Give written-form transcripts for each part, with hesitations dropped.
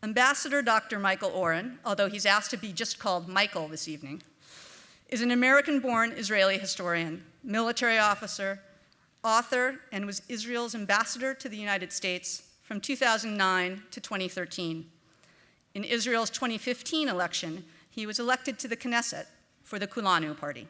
Ambassador Dr. Michael Oren, although he's asked to be just called Michael this evening, is an American-born Israeli historian, military officer, author, and was Israel's ambassador to the United States from 2009 to 2013. In Israel's 2015 election, he was elected to the Knesset for the Kulanu Party.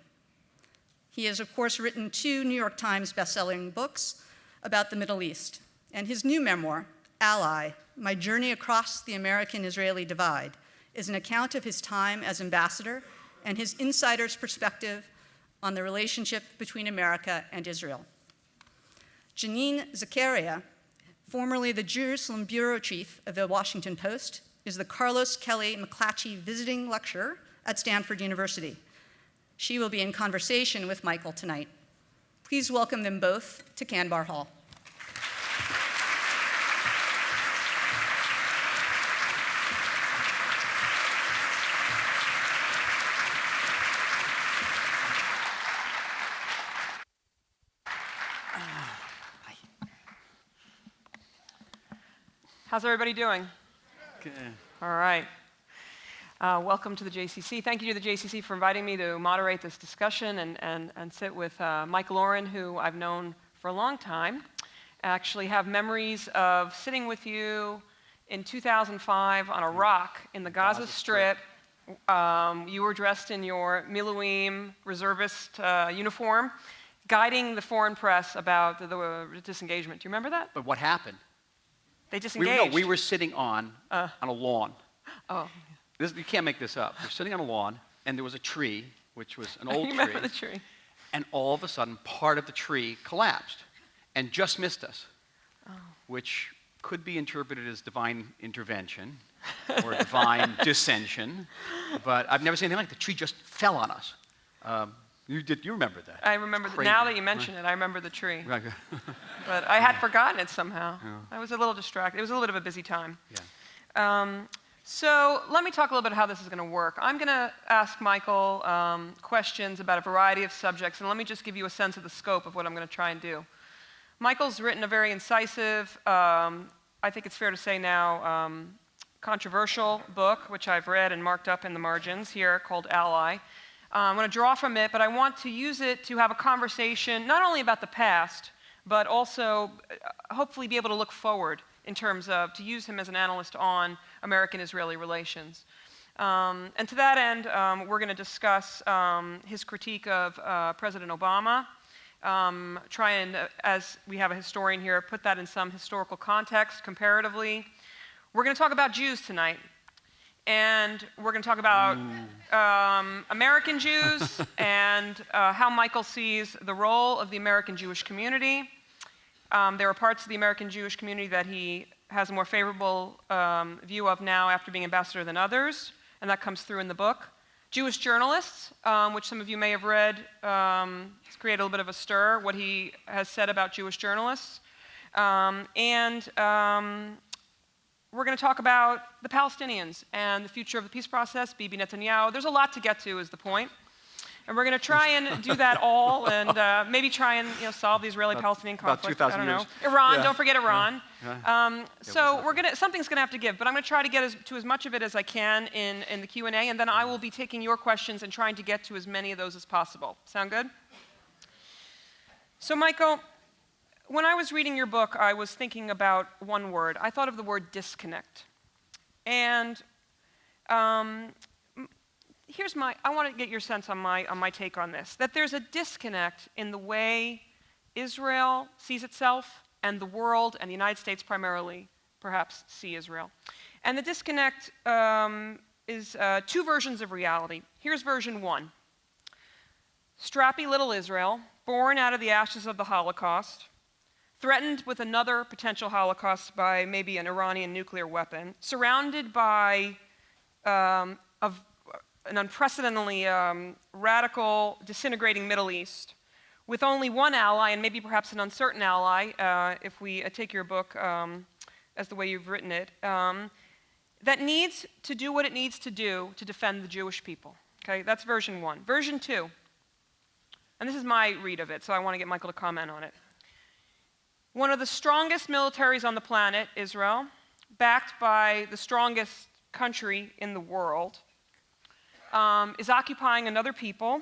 He has, of course, written 2 New York Times best-selling books about the Middle East, and his new memoir, Ally, My Journey Across the American-Israeli Divide, is an account of his time as ambassador and his insider's perspective on the relationship between America and Israel. Janine Zacharia, formerly the Jerusalem bureau chief of the Washington Post, is the Carlos Kelly McClatchy Visiting Lecturer at Stanford University. She will be in conversation with Michael tonight. Please welcome them both to Canbar Hall. How's everybody doing? Good. All right. Welcome to the JCC. Thank you to the JCC for inviting me to moderate this discussion and sit with Michael Oren, who I've known for a long time. I actually have memories of sitting with you in 2005 on a rock in the Gaza Strip. You were dressed in your Miluim reservist uniform, guiding the foreign press about the disengagement. Do you remember that? But what happened? They disengaged. We were sitting on a lawn. Oh. You can't make this up. We're sitting on a lawn, and there was a tree, which was an old tree. I remember the tree. And all of a sudden, part of the tree collapsed and just missed us, which could be interpreted as divine intervention or divine dissension. But I've never seen anything like that. The tree just fell on us. You remember that? I remember. Now that you mention it, I remember the tree. But I had forgotten it somehow. Yeah. I was a little distracted. It was a little bit of a busy time. Yeah. So let me talk a little bit about how this is going to work. I'm going to ask Michael questions about a variety of subjects, and let me just give you a sense of the scope of what I'm going to try and do. Michael's written a very incisive, I think it's fair to say now, controversial book, which I've read and marked up in the margins here, called Ally. I'm going to draw from it, but I want to use it to have a conversation not only about the past, but also hopefully be able to look forward in terms of, to use him as an analyst on American-Israeli relations. And to that end, we're going to discuss his critique of President Obama, try and, as we have a historian here, put that in some historical context comparatively. We're going to talk about Jews tonight. And we're going to talk about American Jews and how Michael sees the role of the American Jewish community. There are parts of the American Jewish community that he has a more favorable view of now after being ambassador than others, and that comes through in the book. Jewish journalists, which some of you may have read, it's created a little bit of a stir, what he has said about Jewish journalists. We're going to talk about the Palestinians and the future of the peace process, Bibi Netanyahu. There's a lot to get to is the point. And we're going to try and do that all and maybe try and solve the Israeli-Palestinian conflict. About 2,000 years. Iran, yeah. Don't forget Iran. Yeah. So something's going to have to give, but I'm going to try to get to as much of it as I can in the Q&A, and then I will be taking your questions and trying to get to as many of those as possible. Sound good? So Michael, when I was reading your book, I was thinking about one word. I thought of the word disconnect. And I want to get your sense on my take on this, that there's a disconnect in the way Israel sees itself and the world, and the United States primarily, perhaps, see Israel. And the disconnect is 2 versions of reality. Here's version 1. Strappy little Israel, born out of the ashes of the Holocaust, threatened with another potential Holocaust by maybe an Iranian nuclear weapon, surrounded by an unprecedentedly radical, disintegrating Middle East, with only one ally, and maybe perhaps an uncertain ally, if we take your book as the way you've written it, that needs to do what it needs to do to defend the Jewish people. Okay, that's version 1. Version 2, and this is my read of it, so I want to get Michael to comment on it. One of the strongest militaries on the planet, Israel, backed by the strongest country in the world, is occupying another people,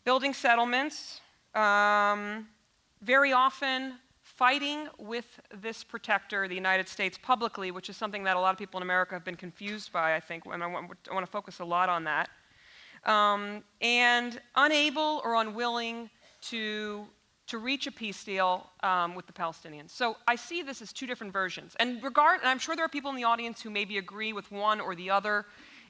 building settlements, very often fighting with this protector, the United States, publicly, which is something that a lot of people in America have been confused by, I think, and I want to focus a lot on that, and unable or unwilling to reach a peace deal with the Palestinians. So I see this as two different versions. And I'm sure there are people in the audience who maybe agree with one or the other,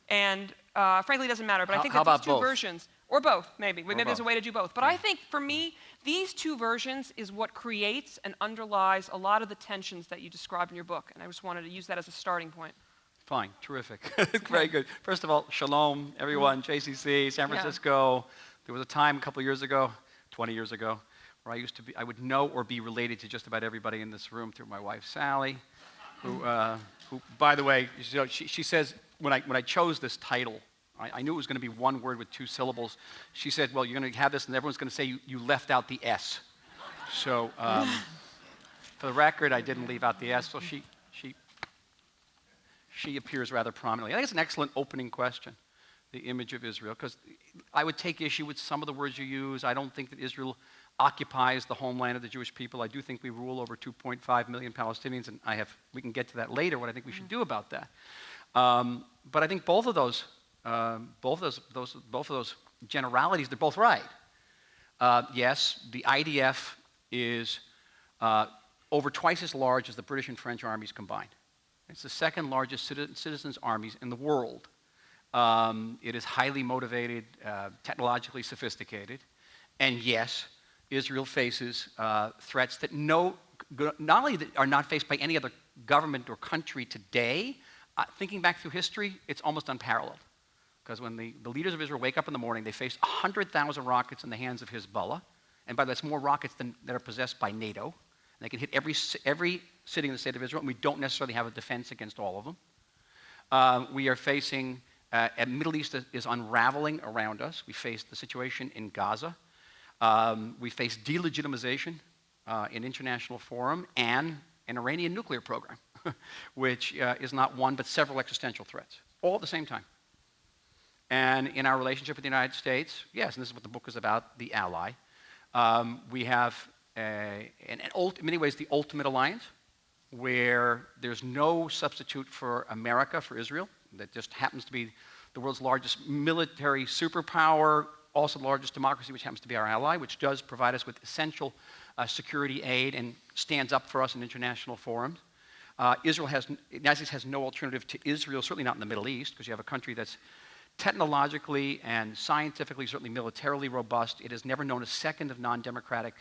and frankly, it doesn't matter. But I think that these two versions, or both, maybe. Maybe there's a way to do both. But I think, for me, these two versions is what creates and underlies a lot of the tensions that you describe in your book. And I just wanted to use that as a starting point. Fine, terrific. Very good. First of all, shalom, everyone, JCC, San Francisco. There was a time a couple of years ago, 20 years ago, where I would know or be related to just about everybody in this room through my wife, Sally, who by the way, she says, when I chose this title, I knew it was going to be one word with 2 syllables. She said, well, you're going to have this, and everyone's going to say you left out the S. So for the record, I didn't leave out the S, so she appears rather prominently. I think it's an excellent opening question, the image of Israel, because I would take issue with some of the words you use. I don't think that Israel occupies the homeland of the Jewish people. I do think we rule over 2.5 million Palestinians, and we can get to that later, what I think we should do about that. But I think both of those generalities, they're both right. Yes, the IDF is over twice as large as the British and French armies combined. It's the second largest citizens' armies in the world. It is highly motivated, technologically sophisticated, and yes, Israel faces threats that not only are not faced by any other government or country today. Thinking back through history, it's almost unparalleled. Because when the leaders of Israel wake up in the morning, they face 100,000 rockets in the hands of Hezbollah. And by the way, that's more rockets that are possessed by NATO. And they can hit every city in the state of Israel, and we don't necessarily have a defense against all of them. We are facing, the Middle East is unraveling around us. We face the situation in Gaza. We face delegitimization in international forum and an Iranian nuclear program, which is not one but several existential threats, all at the same time. And in our relationship with the United States, yes, and this is what the book is about, the ally, we have, in many ways, the ultimate alliance, where there's no substitute for America, for Israel. That just happens to be the world's largest military superpower, also the largest democracy, which happens to be our ally, which does provide us with essential security aid and stands up for us in international forums. The United States has no alternative to Israel, certainly not in the Middle East, because you have a country that's technologically and scientifically, certainly militarily robust. It has never known a second of non-democratic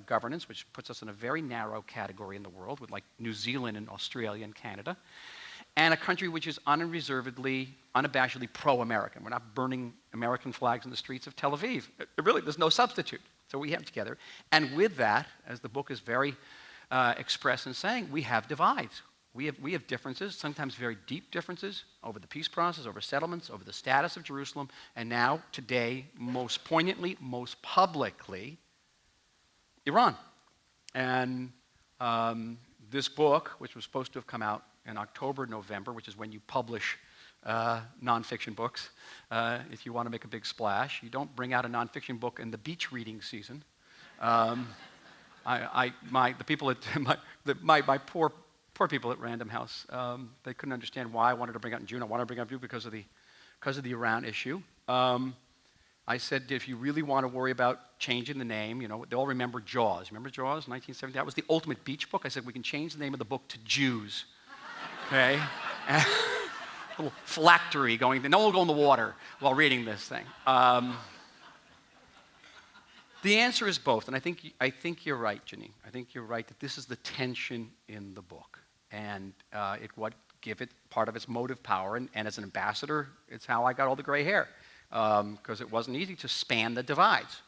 governance, which puts us in a very narrow category in the world, with like New Zealand and Australia and Canada, and a country which is unreservedly, unabashedly pro-American. We're not burning American flags in the streets of Tel Aviv. Really, there's no substitute. So we have together. And with that, as the book is very express in saying, we have divides. We have differences, sometimes very deep differences, over the peace process, over settlements, over the status of Jerusalem, and now, today, most poignantly, most publicly, Iran. And this book, which was supposed to have come out in October, November, which is when you publish nonfiction books, if you want to make a big splash, you don't bring out a nonfiction book in the beach reading season. My poor people at Random House, they couldn't understand why I wanted to bring it out in June. I wanted to bring it out in June because of the Iran issue. I said, if you really want to worry about changing the name, they all remember Jaws. Remember Jaws, 1970? That was the ultimate beach book. I said, we can change the name of the book to Jews. Okay? A little phylactery going, no one will go in the water while reading this thing. The answer is both, and I think you're right, Janine. I think you're right that this is the tension in the book, and what give it part of its motive power. And as an ambassador, it's how I got all the gray hair, because it wasn't easy to span the divides.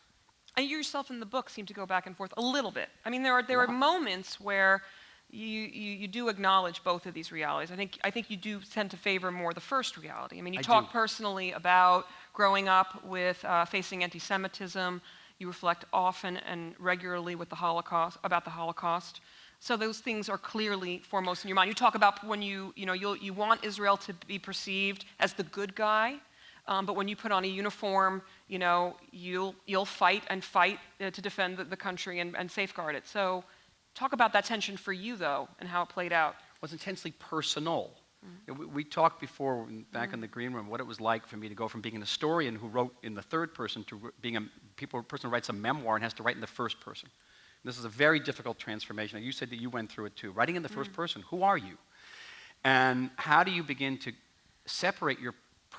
And you yourself in the book seem to go back and forth a little bit. I mean, there are moments where you do acknowledge both of these realities. I think you do tend to favor more the first reality. I mean, you talk personally about growing up with facing anti-Semitism. You reflect often and regularly with about the Holocaust. So those things are clearly foremost in your mind. You talk about when you want Israel to be perceived as the good guy, but when you put on a uniform, you'll fight and fight to defend the country and safeguard it. So talk about that tension for you, though, and how it played out. It was intensely personal. We talked before, back in the green room, what it was like for me to go from being an historian who wrote in the third person to being a person who writes a memoir and has to write in the first person. This is a very difficult transformation. You said that you went through it too. Writing in the first person, who are you? And how do you begin to separate your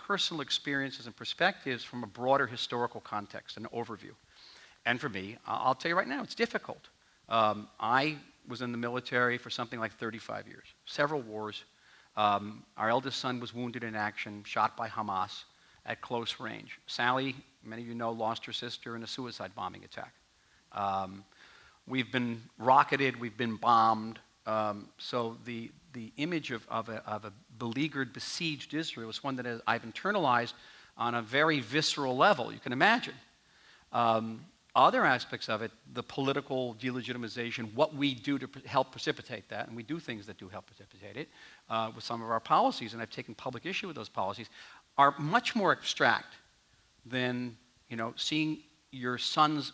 personal experiences and perspectives from a broader historical context, an overview? And for me, I'll tell you right now, it's difficult. I was in the military for something like 35 years, several wars. Our eldest son was wounded in action, shot by Hamas at close range. Sally, many of you know, lost her sister in a suicide bombing attack. We've been rocketed, we've been bombed. So the image of a beleaguered, besieged Israel is one that I've internalized on a very visceral level, you can imagine. Other aspects of it, the political delegitimization, what we do to help precipitate that, and we do things that do help precipitate it with some of our policies, and I've taken public issue with those policies, are much more abstract than seeing your son's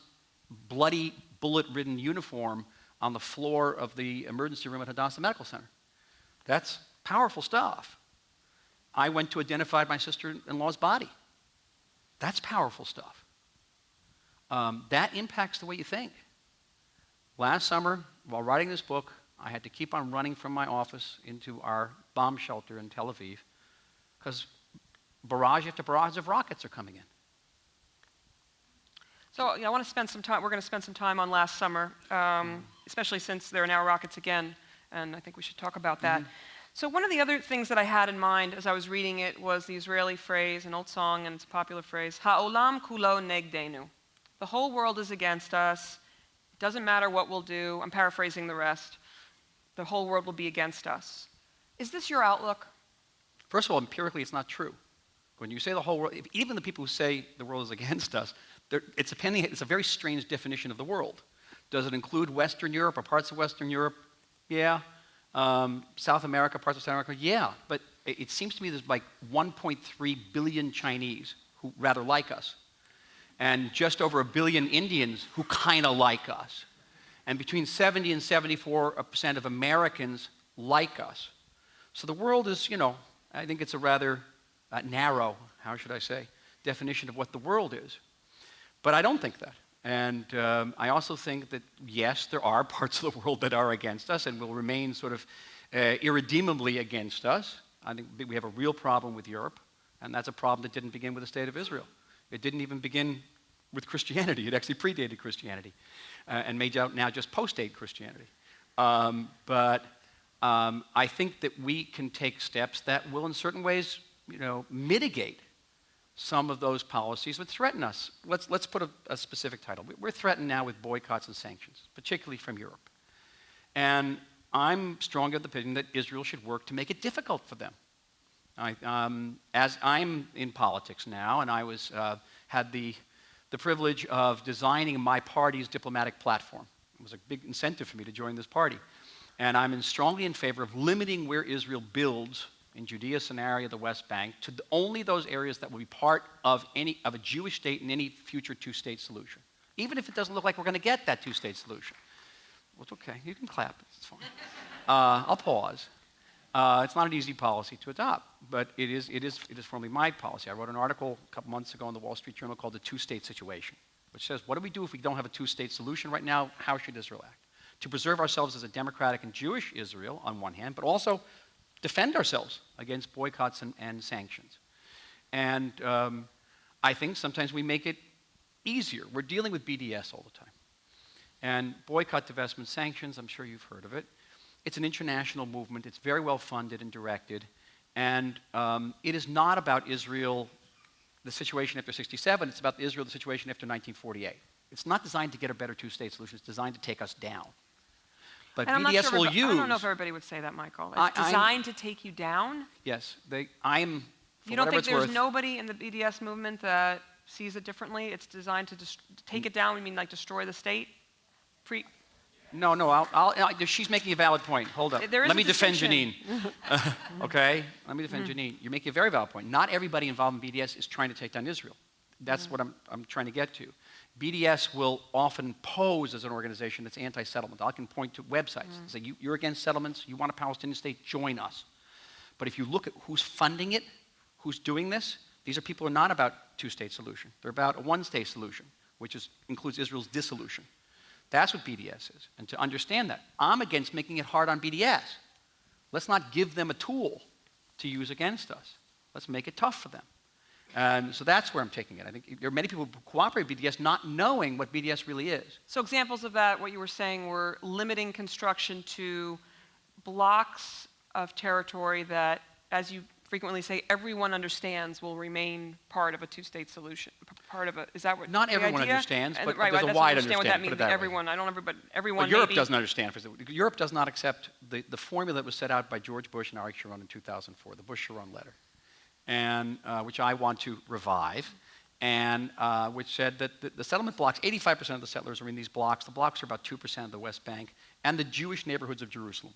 bloody, bullet-ridden uniform on the floor of the emergency room at Hadassah Medical Center. That's powerful stuff. I went to identify my sister-in-law's body. That's powerful stuff. That impacts the way you think. Last summer, while writing this book, I had to keep on running from my office into our bomb shelter in Tel Aviv because barrage after barrage of rockets are coming in. So I want to spend some time, we're going to spend some time on last summer, especially since there are now rockets again, and I think we should talk about that. So one of the other things that I had in mind as I was reading it was the Israeli phrase, an old song, and it's a popular phrase, Ha'olam kulo negdenu. The whole world is against us. It doesn't matter what we'll do. I'm paraphrasing the rest. The whole world will be against us. Is this your outlook? First of all, empirically, it's not true. When you say the whole world, even the people who say the world is against us, it's a very strange definition of the world. Does it include Western Europe or parts of Western Europe? Yeah. South America, parts of South America? Yeah. But it seems to me there's like 1.3 billion Chinese who rather like us, and just over 1 billion Indians who kind of like us, and between 70 and 74% of Americans like us. So the world is, I think it's a rather narrow, how should I say, definition of what the world is. But I don't think that. And I also think that, yes, there are parts of the world that are against us and will remain sort of irredeemably against us. I think we have a real problem with Europe, and that's a problem that didn't begin with the State of Israel. It didn't even begin with Christianity. It actually predated Christianity and made out now just post-date Christianity. But I think that we can take steps that will in certain ways, mitigate some of those policies that threaten us. Let's put a specific title. We're threatened now with boycotts and sanctions, particularly from Europe. And I'm strong of the opinion that Israel should work to make it difficult for them. As I'm in politics now, and I had the privilege of designing my party's diplomatic platform. It was a big incentive for me to join this party. And I'm strongly in favor of limiting where Israel builds in Judea, Samaria, the West Bank, to only those areas that will be part of a Jewish state in any future two-state solution. Even if it doesn't look like we're going to get that two-state solution. Well, it's okay. You can clap. It's fine. I'll pause. It's not an easy policy to adopt, but it is firmly my policy. I wrote an article a couple months ago in the Wall Street Journal called The Two-State Situation, which says, what do we do if we don't have a two-state solution right now? How should Israel act? To preserve ourselves as a democratic and Jewish Israel on one hand, but also defend ourselves against boycotts and sanctions. And I think sometimes we make it easier. We're dealing with BDS all the time. And boycott, divestment, sanctions, I'm sure you've heard of it. It's an international movement. It's very well funded and directed. And it is not about Israel, the situation after 67. It's about Israel, the situation after 1948. It's not designed to get a better two-state solution. It's designed to take us down. But BDS will use... I don't know if everybody would say that, Michael. It's designed to take you down? Yes. You don't think there's nobody in the BDS movement that sees it differently? It's designed to take it down? You mean like destroy the state? she's making a valid point. Hold up. There is Let a me defend distinction. Janine. Okay? Let me defend Janine. You're making a very valid point. Not everybody involved in BDS is trying to take down Israel. That's what I'm trying to get to. BDS will often pose as an organization that's anti-settlement. I can point to websites and say, you're against settlements, you want a Palestinian state, join us. But if you look at who's funding it, who's doing this, these are people who are not about two-state solution. They're about a one-state solution, which includes Israel's dissolution. That's what BDS is. And to understand that, I'm against making it hard on BDS. Let's not give them a tool to use against us. Let's make it tough for them. So that's where I'm taking it. I think there are many people who cooperate with BDS not knowing what BDS really is. So examples of that, what you were saying, were limiting construction to blocks of territory that, as you frequently say, everyone understands will remain part of a two-state solution. Is that what? Not the everyone idea? understands, but right, there's a that's wide understand what that understanding. means. Put it that Everyone, I don't know, but everyone. Well, Europe maybe. doesn't understand. Europe does not accept the formula that was set out by George Bush and Arik Sharon in 2004, the Bush-Sharon letter, and which I want to revive, and which said that the settlement blocks, 85% of the settlers are in these blocks. The blocks are about 2% of the West Bank and the Jewish neighborhoods of Jerusalem.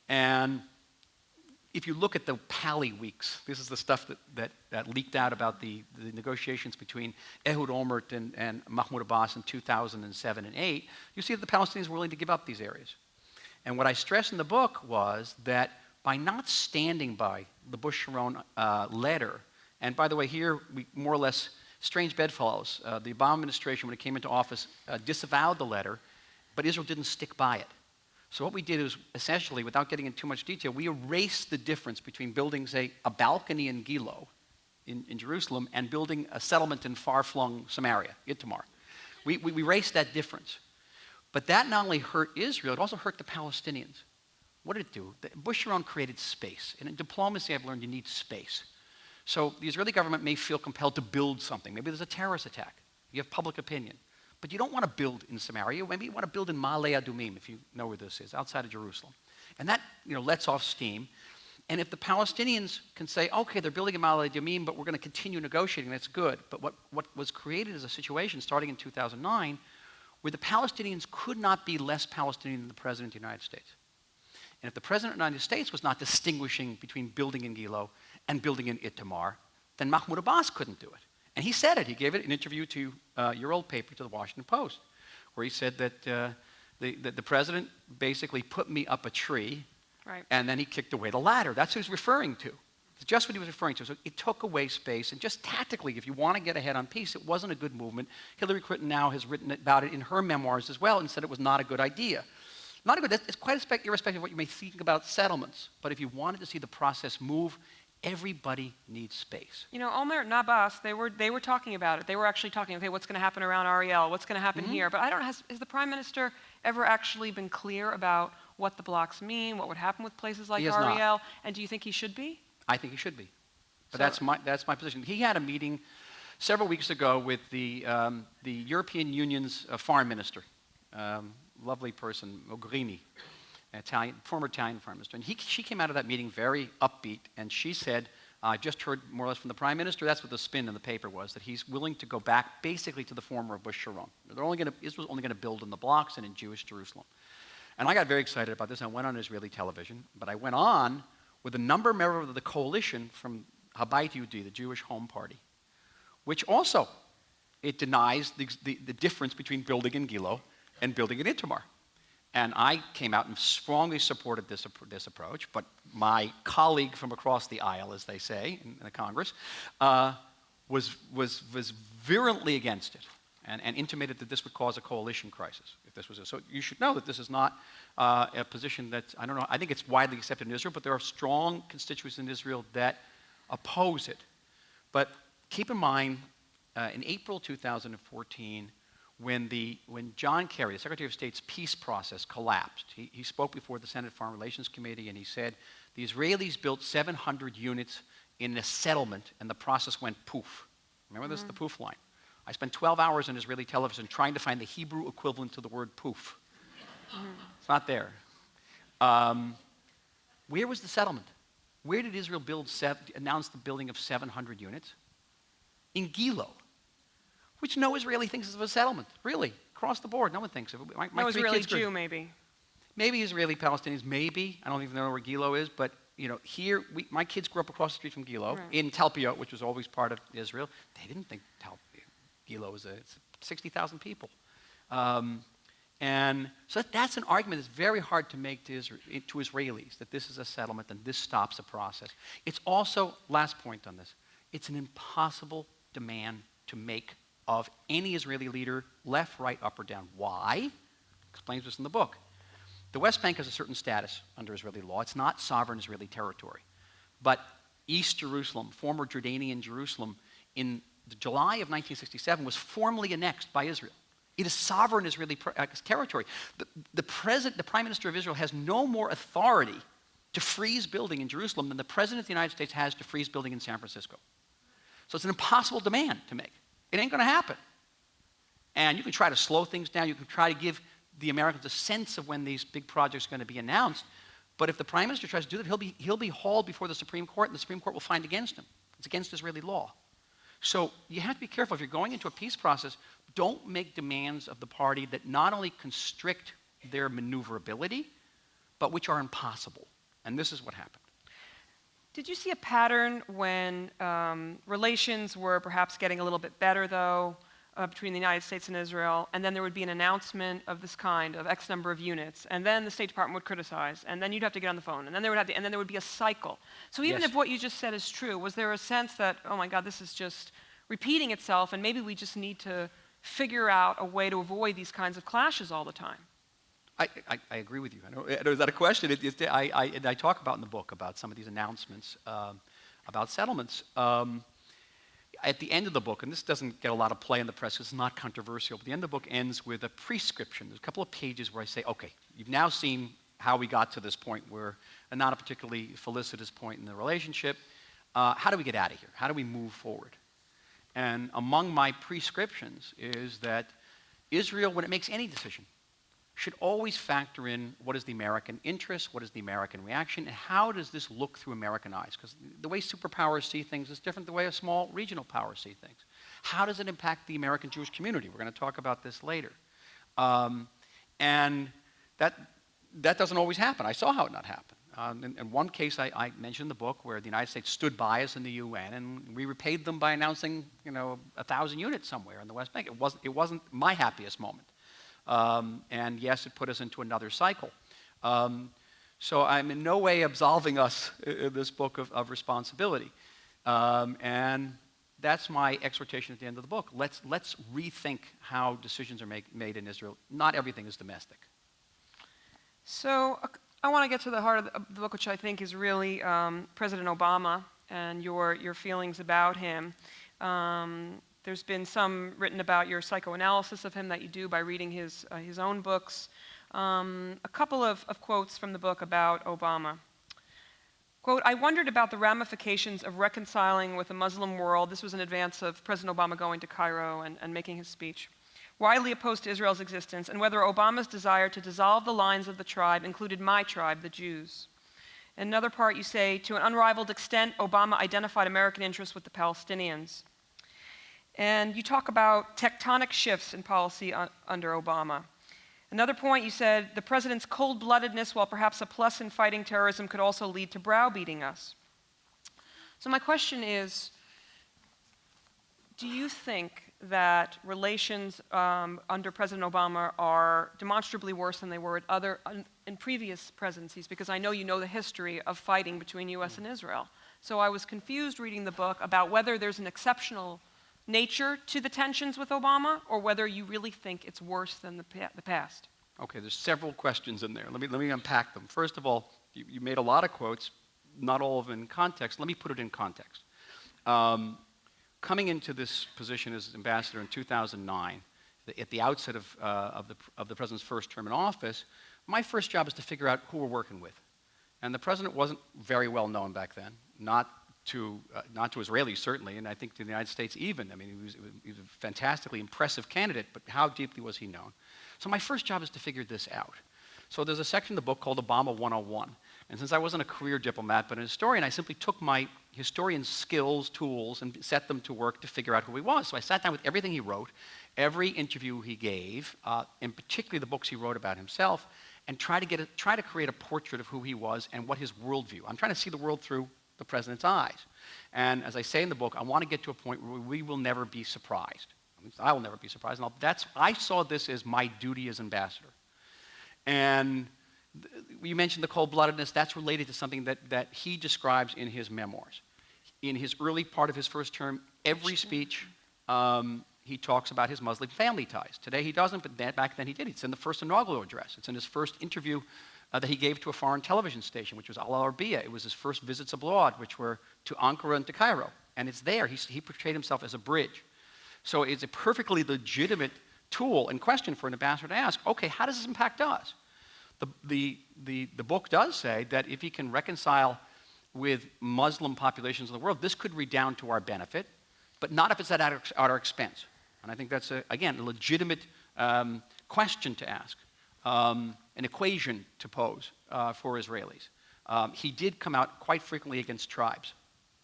And if you look at the Pali weeks, this is the stuff that leaked out about the negotiations between Ehud Olmert and Mahmoud Abbas in 2007 and 2008, you see that the Palestinians were willing to give up these areas. And what I stress in the book was that by not standing by the Bush-Sharon letter, and by the way, here we more or less strange bedfellows. The Obama administration, when it came into office, disavowed the letter, but Israel didn't stick by it. So what we did is, essentially, without getting into too much detail, we erased the difference between building, say, a balcony in Gilo, in Jerusalem, and building a settlement in far-flung Samaria, Itamar. We erased that difference. But that not only hurt Israel, it also hurt the Palestinians. What did it do? Bush-Sharon created space. And in diplomacy, I've learned you need space. So the Israeli government may feel compelled to build something. Maybe there's a terrorist attack. You have public opinion. But you don't want to build in Samaria. Maybe you want to build in Ma'ale Adumim, if you know where this is, outside of Jerusalem. And that lets off steam. And if the Palestinians can say, okay, they're building in Ma'ale Adumim, but we're going to continue negotiating, that's good. But what was created is a situation starting in 2009 where the Palestinians could not be less Palestinian than the President of the United States. And if the President of the United States was not distinguishing between building in Gilo and building in Itamar, then Mahmoud Abbas couldn't do it. And he said it. He gave it an interview to your old paper, to the Washington Post, where he said that the president basically put me up a tree, right, and then he kicked away the ladder. That's what he was referring to. It's just what he was referring to. So it took away space. And just tactically, if you want to get ahead on peace, it wasn't a good movement. Hillary Clinton now has written about it in her memoirs as well and said it was not a good idea. Not a good, it's quite irrespective of what you may think about settlements. But if you wanted to see the process move, everybody needs space. Olmert and Abbas, they were talking about it. They were actually talking, okay, what's going to happen around Ariel? What's going to happen here? But has the Prime Minister ever actually been clear about what the blocks mean, what would happen with places like Ariel? Not. And do you think he should be? I think he should be. But that's my position. He had a meeting several weeks ago with the European Union's foreign minister, lovely person, Mogherini, former Italian foreign minister. And she came out of that meeting very upbeat, and she said, I just heard more or less from the Prime Minister, that's what the spin in the paper was, that he's willing to go back basically to the former of Bush-Sharon. Israel's only going to build in the blocks and in Jewish Jerusalem. And I got very excited about this. I went on Israeli television, but I went on with a number of members of the coalition from Habayit Yehudi, the Jewish Home Party, which also, it denies the difference between building in Gilo and building in Itamar. And I came out and strongly supported this approach, but my colleague from across the aisle, as they say in the Congress, was virulently against it and intimated that this would cause a coalition crisis if this was it. So you should know that this is not a position that, I don't know, I think it's widely accepted in Israel, but there are strong constituents in Israel that oppose it. But keep in mind, in April 2014, when John Kerry, the Secretary of State's peace process, collapsed, he spoke before the Senate Foreign Relations Committee, and he said, the Israelis built 700 units in a settlement, and the process went poof. Remember this, the poof line? I spent 12 hours on Israeli television trying to find the Hebrew equivalent to the word poof. It's not there. Where was the settlement? Where did Israel announce the building of 700 units? In Gilo, which no Israeli thinks of as a settlement, really. across the board. No one thinks of it. My No three Israeli kids Jew, maybe. Maybe Israeli Palestinians, maybe. I don't even know where Gilo is, but here, my kids grew up across the street from Gilo, in Talpiot, which was always part of Israel. They didn't think Gilo was it's 60,000 people. And so that's an argument that's very hard to make to Israelis, that this is a settlement and this stops a process. It's also, last point on this, it's an impossible demand to make of any Israeli leader, left, right, up, or down. Why? Explains this in the book. The West Bank has a certain status under Israeli law. It's not sovereign Israeli territory. But East Jerusalem, former Jordanian Jerusalem, in July of 1967 was formally annexed by Israel. It is sovereign Israeli territory. The Prime Minister of Israel has no more authority to freeze building in Jerusalem than the President of the United States has to freeze building in San Francisco. So it's an impossible demand to make. It ain't going to happen. And you can try to slow things down. You can try to give the Americans a sense of when these big projects are going to be announced. But if the Prime Minister tries to do that, he'll be hauled before the Supreme Court, and the Supreme Court will find against him. It's against Israeli law. So you have to be careful. If you're going into a peace process, don't make demands of the party that not only constrict their maneuverability, but which are impossible. And this is what happened. Did you see a pattern when relations were perhaps getting a little bit better, though, between the United States and Israel, and then there would be an announcement of this kind, of X number of units, and then the State Department would criticize, and then you'd have to get on the phone, and then there would be a cycle. So even if what you just said is true, was there a sense that, oh my God, this is just repeating itself, and maybe we just need to figure out a way to avoid these kinds of clashes all the time? I agree with you. I know, is that a question? I talk about in the book about some of these announcements about settlements. At the end of the book, and this doesn't get a lot of play in the press, it's not controversial, but the end of the book ends with a prescription. There's a couple of pages where I say, okay, you've now seen how we got to this point where not a particularly felicitous point in the relationship. How do we get out of here? How do we move forward? And among my prescriptions is that Israel, when it makes any decision, should always factor in what is the American interest, what is the American reaction, and how does this look through American eyes? Because the way superpowers see things is different than the way a small regional power see things. How does it impact the American Jewish community? We're going to talk about this later. And that doesn't always happen. I saw how it not happen. In one case I mentioned in the book where the United States stood by us in the UN, and we repaid them by announcing 1,000 units somewhere in the West Bank. It wasn't my happiest moment. And yes, it put us into another cycle. So I'm in no way absolving us in this book of responsibility. And that's my exhortation at the end of the book. Let's rethink how decisions are made in Israel. Not everything is domestic. So I want to get to the heart of the book, which I think is really President Obama and your feelings about him. There's been some written about your psychoanalysis of him that you do by reading his own books. A couple of quotes from the book about Obama. Quote, I wondered about the ramifications of reconciling with the Muslim world. This was in advance of President Obama going to Cairo and making his speech. Widely opposed to Israel's existence, and whether Obama's desire to dissolve the lines of the tribe included my tribe, the Jews. In another part, you say, to an unrivaled extent, Obama identified American interests with the Palestinians. And you talk about tectonic shifts in policy under Obama. Another point, you said, the president's cold-bloodedness, while perhaps a plus in fighting terrorism, could also lead to browbeating us. So my question is, do you think that relations under President Obama are demonstrably worse than they were in previous presidencies? Because I know you know the history of fighting between U.S. and Israel. So I was confused reading the book about whether there's an exceptional nature to the tensions with Obama, or whether you really think it's worse than the past. Okay, there's several questions in there. Let me unpack them. First of all, you made a lot of quotes, not all of them in context. Let me put it in context. Coming into this position as ambassador in 2009, at the outset of the president's first term in office, my first job is to figure out who we're working with. And the president wasn't very well known back then, not to Israelis, certainly, and I think to the United States even. I mean, he was a fantastically impressive candidate, but how deeply was he known? So my first job is to figure this out. So there's a section in the book called Obama 101. And since I wasn't a career diplomat, but a historian, I simply took my historian skills, tools, and set them to work to figure out who he was. So I sat down with everything he wrote, every interview he gave, and particularly the books he wrote about himself, and try to create a portrait of who he was and what his worldview. I'm trying to see the world through the president's eyes. And as I say in the book, I want to get to a point where we will never be surprised. At least I will never be surprised. And I saw this as my duty as ambassador. And you mentioned the cold-bloodedness. That's related to something that he describes in his memoirs. In his early part of his first term, every speech, he talks about his Muslim family ties. Today he doesn't, but back then he did. It's in the first inaugural address. It's in his first interview that he gave to a foreign television station, which was Al Arabiya. It was his first visits abroad, which were to Ankara and to Cairo. And it's there. He portrayed himself as a bridge. So it's a perfectly legitimate tool and question for an ambassador to ask, okay, how does this impact us? The book does say that if he can reconcile with Muslim populations in the world, this could redound to our benefit, but not if it's at our expense. And I think that's, again, a legitimate question to ask, an equation to pose for Israelis. He did come out quite frequently against tribes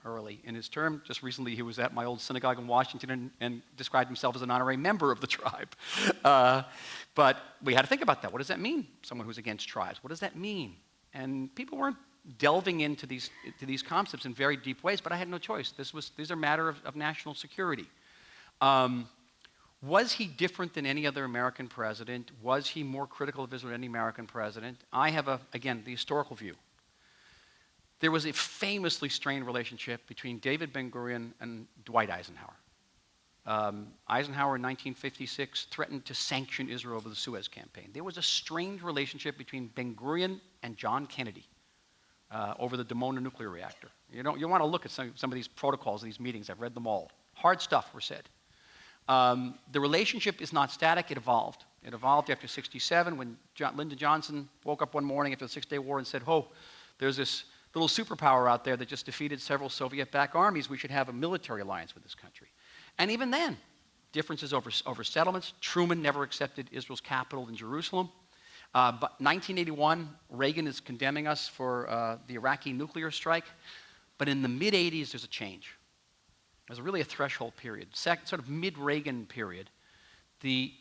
early in his term. Just recently, he was at my old synagogue in Washington and described himself as an honorary member of the tribe. But we had to think about that. What does that mean, someone who's against tribes? What does that mean? And people weren't delving into these concepts in very deep ways, but I had no choice. These are a matter of national security. Was he different than any other American president? Was he more critical of Israel than any American president? I have, again, the historical view. There was a famously strained relationship between David Ben-Gurion and Dwight Eisenhower. Eisenhower in 1956 threatened to sanction Israel over the Suez Campaign. There was a strained relationship between Ben-Gurion and John Kennedy over the Dimona nuclear reactor. You want to look at some of these protocols of these meetings. I've read them all. Hard stuff were said. The relationship is not static. It evolved. It evolved after 1967 when Lyndon Johnson woke up one morning after the Six-Day War and said, oh, there's this little superpower out there that just defeated several Soviet-backed armies. We should have a military alliance with this country. And even then, differences over settlements. Truman never accepted Israel's capital in Jerusalem. But 1981, Reagan is condemning us for the Iraqi nuclear strike. But in the mid-'80s, there's a change. There's really a threshold period, sort of mid-Reagan period. The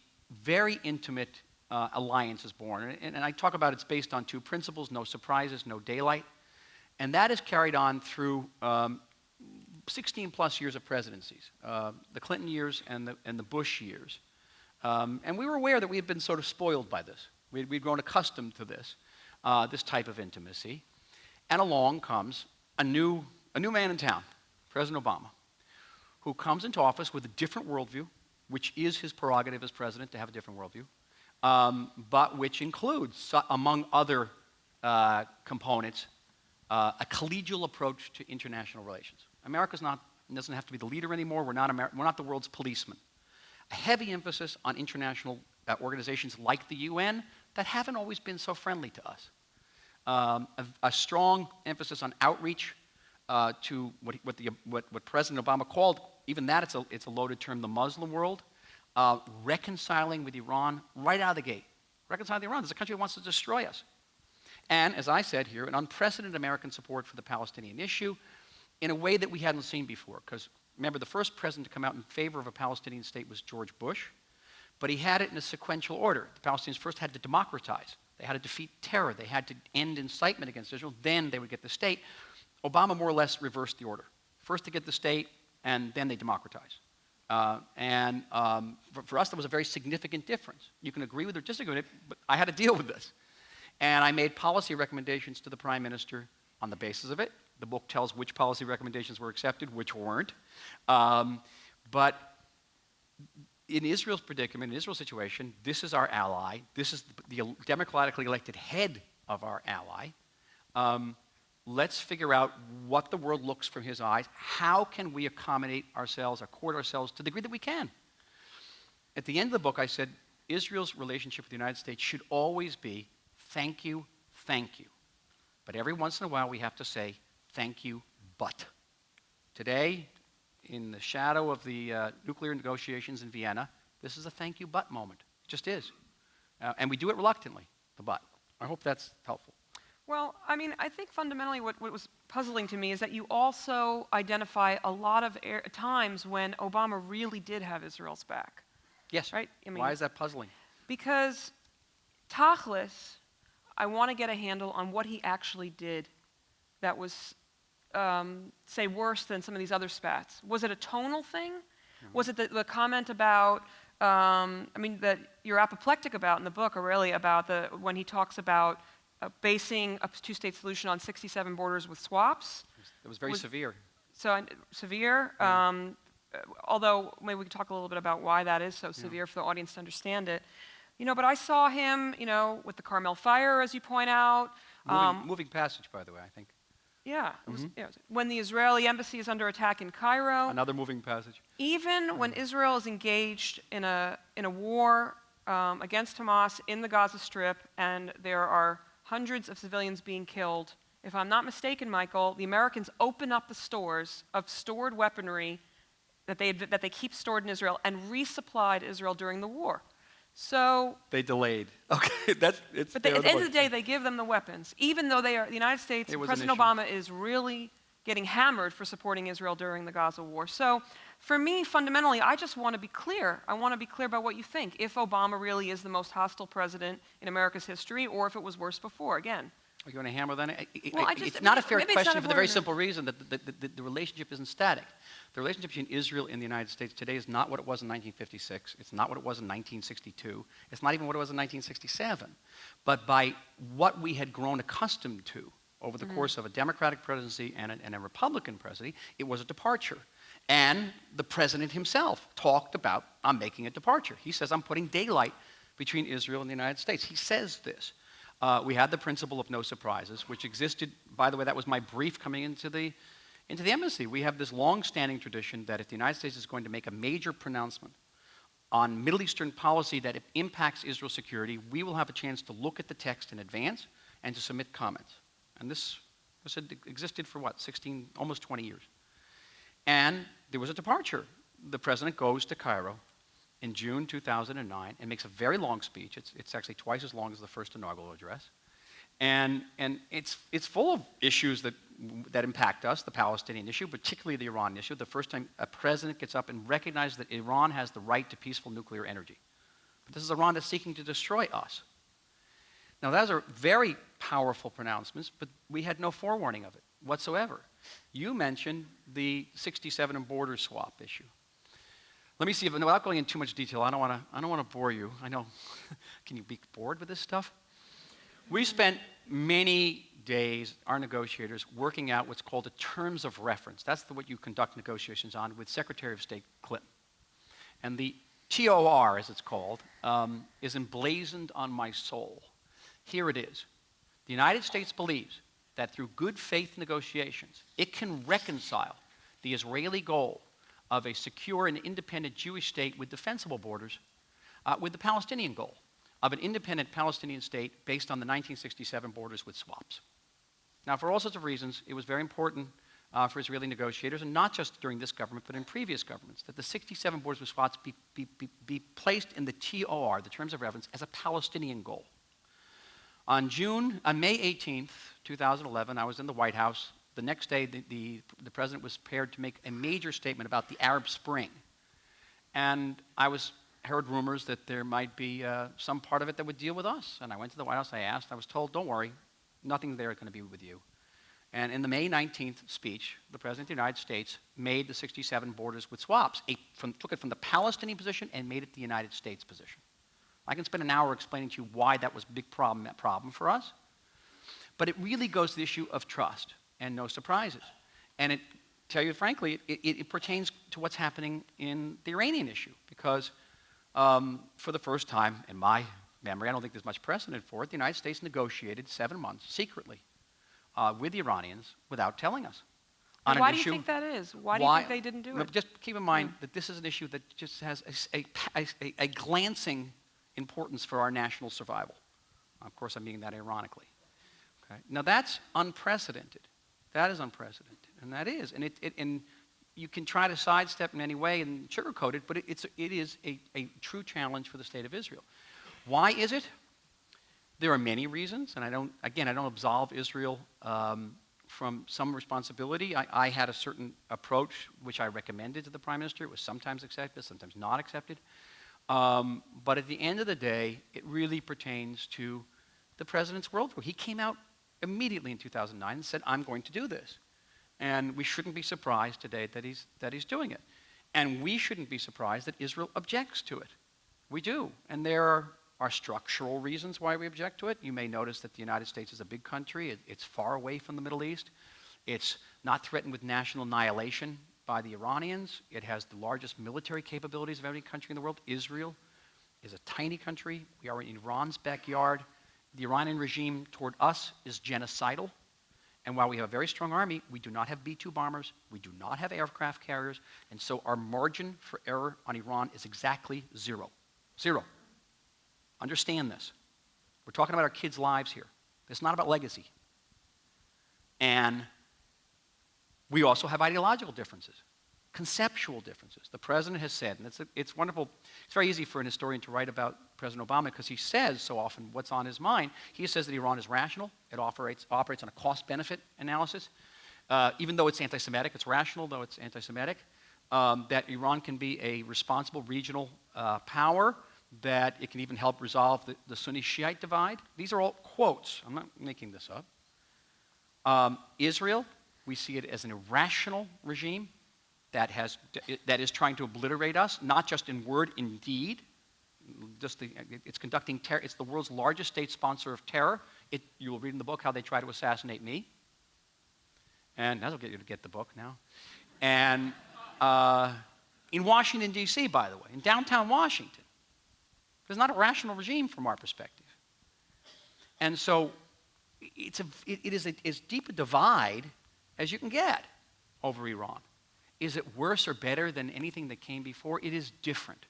very intimate alliance is born. And I talk about it's based on two principles: no surprises, no daylight. And that is carried on through 16-plus years of presidencies, the Clinton years and the Bush years. And we were aware that we had been sort of spoiled by this. We'd grown accustomed to this type of intimacy. And along comes a new man in town, President Obama, who comes into office with a different worldview, which is his prerogative as president to have a different worldview, but which includes, among other components, a collegial approach to international relations. America doesn't have to be the leader anymore. We're not the world's policeman. A heavy emphasis on international organizations like the UN that haven't always been so friendly to us. A strong emphasis on outreach to what President Obama called, even that it's a loaded term, the Muslim world, reconciling with Iran right out of the gate. Reconciling with Iran. This is a country that wants to destroy us. And, as I said here, an unprecedented American support for the Palestinian issue in a way that we hadn't seen before. Because, remember, the first president to come out in favor of a Palestinian state was George Bush, but he had it in a sequential order. The Palestinians first had to democratize. They had to defeat terror. They had to end incitement against Israel. Then they would get the state. Obama more or less reversed the order. First to get the state, and then they democratize. For us, that was a very significant difference. You can agree with or disagree with it, but I had to deal with this. And I made policy recommendations to the Prime Minister on the basis of it. The book tells which policy recommendations were accepted, which weren't. But in Israel's predicament, in Israel's situation, this is our ally. This is the democratically elected head of our ally. Let's figure out what the world looks from his eyes. How can we accommodate ourselves, accord ourselves to the degree that we can? At the end of the book, I said, Israel's relationship with the United States should always be thank you, thank you. But every once in a while, we have to say, thank you, but. Today, in the shadow of the nuclear negotiations in Vienna, this is a thank you, but moment. It just is. And we do it reluctantly, the but. I hope that's helpful. Well, I mean, I think fundamentally what was puzzling to me is that you also identify a lot of times when Obama really did have Israel's back. Yes. Right? I mean, Why is that puzzling? because Tachlis, I want to get a handle on what he actually did that was, say, worse than some of these other spats. Was it a tonal thing? Was it the comment about, that you're apoplectic about in the book, or really about when he talks about basing a two-state solution on 67 borders with swaps? It was very severe. So severe. Although maybe we could talk a little bit about why that is so severe for the audience to understand it. But I saw him, with the Carmel fire, as you point out. Moving passage, by the way, I think. Yeah, it was when the Israeli embassy is under attack in Cairo. Another moving passage. Even when Israel is engaged in a war against Hamas in the Gaza Strip, and there are hundreds of civilians being killed, if I'm not mistaken, Michael, the Americans open up the stores of stored weaponry that they keep stored in Israel and resupplied Israel during the war. So they delayed. Okay, but at the end of the day, they give them the weapons, even though the United States, President Obama is really getting hammered for supporting Israel during the Gaza war. So for me, fundamentally, I just want to be clear. I want to be clear about what you think, if Obama really is the most hostile president in America's history, or if it was worse before, again. Are you going to hammer then? It's not a fair question for the very simple reason that the relationship isn't static. The relationship between Israel and the United States today is not what it was in 1956. It's not what it was in 1962. It's not even what it was in 1967. But by what we had grown accustomed to over the course of a Democratic presidency and a Republican presidency, it was a departure. And the president himself talked about, I'm making a departure. He says, I'm putting daylight between Israel and the United States. He says this. We had the principle of no surprises, which existed, by the way, that was my brief coming into the embassy. We have this long-standing tradition that if the United States is going to make a major pronouncement on Middle Eastern policy that it impacts Israel's security, we will have a chance to look at the text in advance and to submit comments. And this existed for what, 16, almost 20 years. And there was a departure. The president goes to Cairo in June 2009 and makes a very long speech. It's actually twice as long as the first inaugural address. And it's full of issues that impact us, the Palestinian issue, particularly the Iran issue. The first time a president gets up and recognizes that Iran has the right to peaceful nuclear energy. But this is Iran that's seeking to destroy us. Now, those are very powerful pronouncements, but we had no forewarning of it whatsoever. You mentioned the 67 and border swap issue. Let me see if, without going into too much detail, I don't want to bore you. I know. Can you be bored with this stuff? We spent many days, our negotiators, working out what's called the terms of reference. That's what you conduct negotiations on with Secretary of State Clinton. And the TOR, as it's called, is emblazoned on my soul. Here it is. The United States believes that through good faith negotiations, it can reconcile the Israeli goal of a secure and independent Jewish state with defensible borders with the Palestinian goal of an independent Palestinian state based on the 1967 borders with swaps. Now, for all sorts of reasons, it was very important for Israeli negotiators, and not just during this government, but in previous governments, that the 67 borders with swaps be placed in the TOR, the terms of reference, as a Palestinian goal. On May 18th, 2011, I was in the White House. The next day, the president was prepared to make a major statement about the Arab Spring. And I heard rumors that there might be some part of it that would deal with us. And I went to the White House, I was told, don't worry, nothing there is going to be with you. And in the May 19th speech, the President of the United States made the 67 borders with swaps, took it from the Palestinian position and made it the United States position. I can spend an hour explaining to you why that was a big problem for us. But it really goes to the issue of trust and no surprises. And tell you frankly, it pertains to what's happening in the Iranian issue, because for the first time in my memory, I don't think there's much precedent for it, the United States negotiated 7 months secretly with the Iranians without telling us. Why do you think that is? Why do you think they didn't do it? Just keep in mind that this is an issue that just has a glancing importance for our national survival. Of course, I'm meaning that ironically. Okay? Now, that's unprecedented. That is unprecedented, and that is. And you can try to sidestep in any way and sugarcoat it, but it is a true challenge for the state of Israel. Why is it? There are many reasons, and I don't absolve Israel from some responsibility. I had a certain approach which I recommended to the Prime Minister. It was sometimes accepted, sometimes not accepted. But at the end of the day, it really pertains to the president's worldview. He came out immediately in 2009 and said, I'm going to do this. And we shouldn't be surprised today that he's doing it. And we shouldn't be surprised that Israel objects to it. We do. And there are structural reasons why we object to it. You may notice that the United States is a big country. It's far away from the Middle East. It's not threatened with national annihilation by the Iranians. It has the largest military capabilities of any country in the world. Israel is a tiny country. We are in Iran's backyard. The Iranian regime toward us is genocidal. And while we have a very strong army, we do not have B-2 bombers. We do not have aircraft carriers. And so our margin for error on Iran is exactly zero. Zero. Understand this. We're talking about our kids' lives here. It's not about legacy. And we also have ideological differences, conceptual differences. The president has said, and it's wonderful, it's very easy for an historian to write about President Obama because he says so often what's on his mind. He says that Iran is rational. It operates on a cost-benefit analysis. Even though it's anti-Semitic, it's rational, though it's anti-Semitic. That Iran can be a responsible regional power, that it can even help resolve the Sunni-Shiite divide. These are all quotes. I'm not making this up. Israel, we see it as an irrational regime that is trying to obliterate us, not just in word, in deed. It's conducting terror. It's the world's largest state sponsor of terror. You will read in the book how they try to assassinate me. And that'll get you to get the book now. And in Washington, D.C., by the way, in downtown Washington, there's not a rational regime from our perspective. And so it is as deep a divide as you can get over Iran. Is it worse or better than anything that came before? It is different.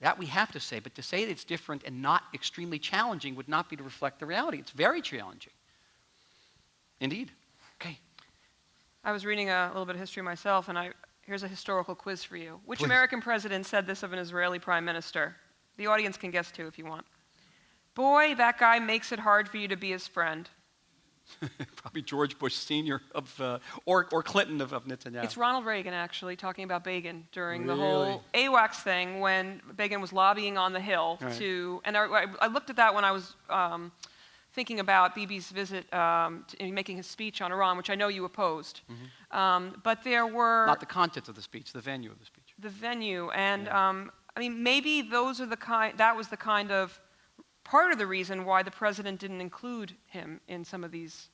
That we have to say, but to say that it's different and not extremely challenging would not be to reflect the reality. It's very challenging. Indeed. Okay. I was reading a little bit of history myself, and here's a historical quiz for you. Which Please. American president said this of an Israeli prime minister? The audience can guess too if you want. Boy, that guy makes it hard for you to be his friend. Probably George Bush Sr. Or Clinton of Netanyahu. It's Ronald Reagan, actually, talking about Begin during the Really? whole AWACS thing when Begin was lobbying on the Hill Right. to, and I looked at that when I was thinking about Bibi's visit, making his speech on Iran, which I know you opposed. Mm-hmm. But there were... Not the content of the speech, the venue of the speech. The venue, and Yeah. I mean, maybe those are that was the kind of part of the reason why the president didn't include him in some of these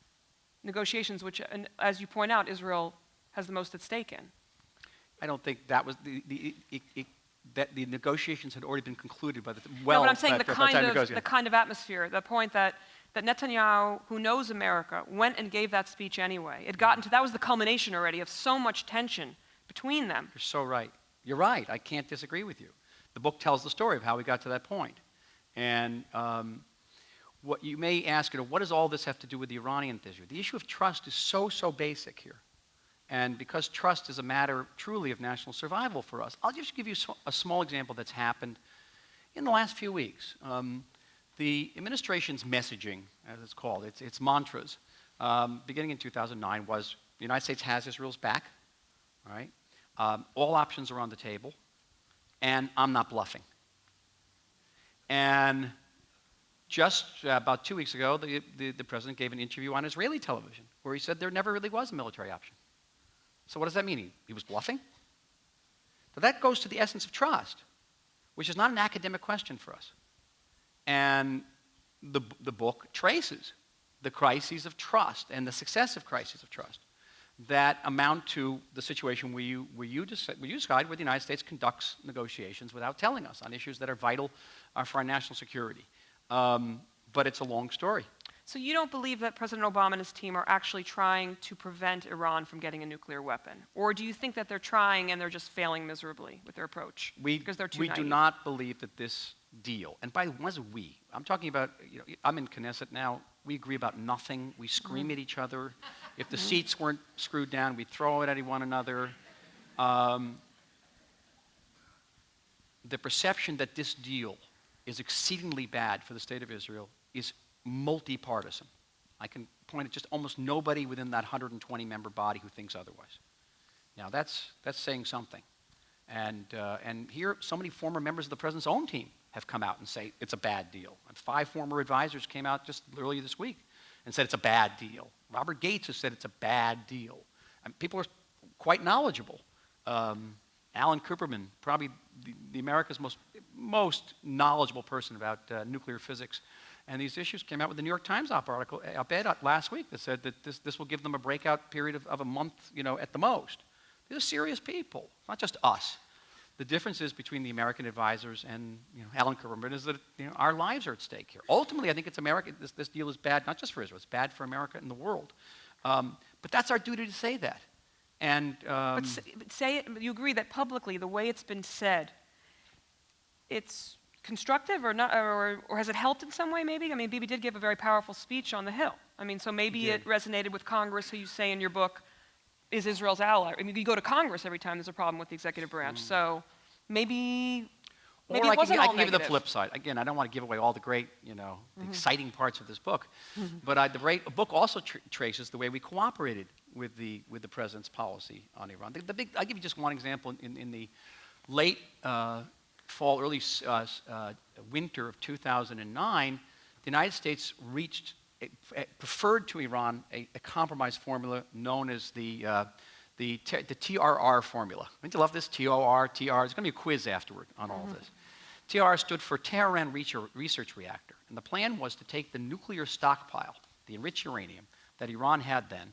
negotiations, which, and as you point out, Israel has the most at stake in. I don't think that was that the negotiations had already been concluded by the No, but I'm saying by the time the kind of atmosphere, the point that Netanyahu, who knows America, went and gave that speech anyway. That was the culmination already of so much tension between them. You're so right. You're right. I can't disagree with you. The book tells the story of how we got to that point. And what you may ask, what does all this have to do with the Iranian issue? The issue of trust is so basic here. And because trust is a matter truly of national survival for us, I'll just give you a small example that's happened in the last few weeks. The administration's messaging, as it's called, its mantras, beginning in 2009 was the United States has Israel's back, all right? All options are on the table, and I'm not bluffing. And just about 2 weeks ago, the president gave an interview on Israeli television where he said there never really was a military option. So what does that mean? He was bluffing? But that goes to the essence of trust, which is not an academic question for us. And the book traces the crises of trust and the successive crises of trust that amount to the situation where you decide where the United States conducts negotiations without telling us on issues that are vital for our national security. But it's a long story. So you don't believe that President Obama and his team are actually trying to prevent Iran from getting a nuclear weapon? Or do you think that they're trying and they're just failing miserably with their approach? Because they're too We naive? do not believe that this deal, and by the way, we? I'm talking about, I'm in Knesset now. We agree about nothing. We scream at each other. If the seats weren't screwed down, we'd throw it at one another. The perception that this deal is exceedingly bad for the state of Israel is multi-partisan. I can point at just almost nobody within that 120-member body who thinks otherwise. Now, that's saying something. And here, so many former members of the president's own team have come out and say it's a bad deal. And 5 former advisors came out just earlier this week and said it's a bad deal. Robert Gates has said it's a bad deal. And people are quite knowledgeable. Alan Cooperman, probably the America's most knowledgeable person about nuclear physics and these issues, came out with the New York Times op-ed last week that said that this will give them a breakout period of a month, at the most. These are serious people. It's not just us. The difference is between the American advisors and Alan Cooperman is that our lives are at stake here. Ultimately, I think it's America. This deal is bad, not just for Israel. It's bad for America and the world. But that's our duty to say that. And but say it. You agree that publicly, the way it's been said, it's constructive or not, or has it helped in some way? Maybe. I mean, Bibi did give a very powerful speech on the Hill. I mean, so maybe it resonated with Congress, who you say in your book is Israel's ally. I mean, you go to Congress every time there's a problem with the executive branch. So maybe it wasn't all negative. I can give you the flip side. Again, I don't want to give away all the great, the exciting parts of this book. But the book also traces the way we cooperated with the president's policy on Iran. I'll give you just one example. In the late fall, early winter of 2009, the United States preferred to Iran a compromise formula known as the TRR formula. Don't you love this? TOR, TR. There's going to be a quiz afterward on all of this. TR stood for Tehran Research Reactor. And the plan was to take the nuclear stockpile, the enriched uranium that Iran had then,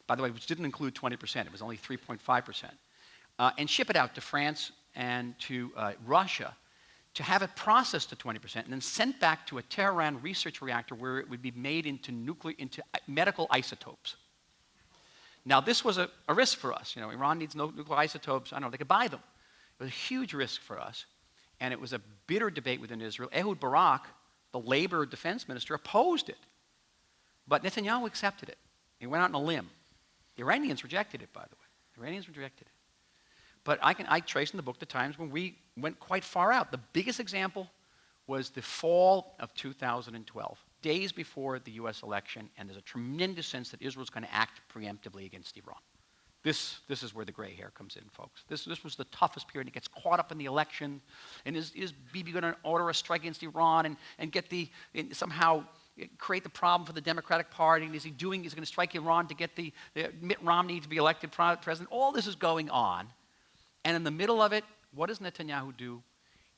by the way, which didn't include 20%, it was only 3.5%, and ship it out to France and to Russia to have it processed to 20% and then sent back to a Tehran research reactor where it would be made into medical isotopes. Now, this was a risk for us. Iran needs no nuclear isotopes. I don't know, they could buy them. It was a huge risk for us. And it was a bitter debate within Israel. Ehud Barak, the Labor defense minister, opposed it. But Netanyahu accepted it. He went out on a limb. The Iranians rejected it, by the way. The Iranians rejected it. But I trace in the book the times when we went quite far out. The biggest example was the fall of 2012, days before the U.S. election, and there's a tremendous sense that Israel's going to act preemptively against Iran. This is where the gray hair comes in, folks. This was the toughest period. It gets caught up in the election. And is Bibi going to order a strike against Iran and somehow create the problem for the Democratic Party? And is he going to strike Iran to get the Mitt Romney to be elected president? All this is going on. And in the middle of it, what does Netanyahu do?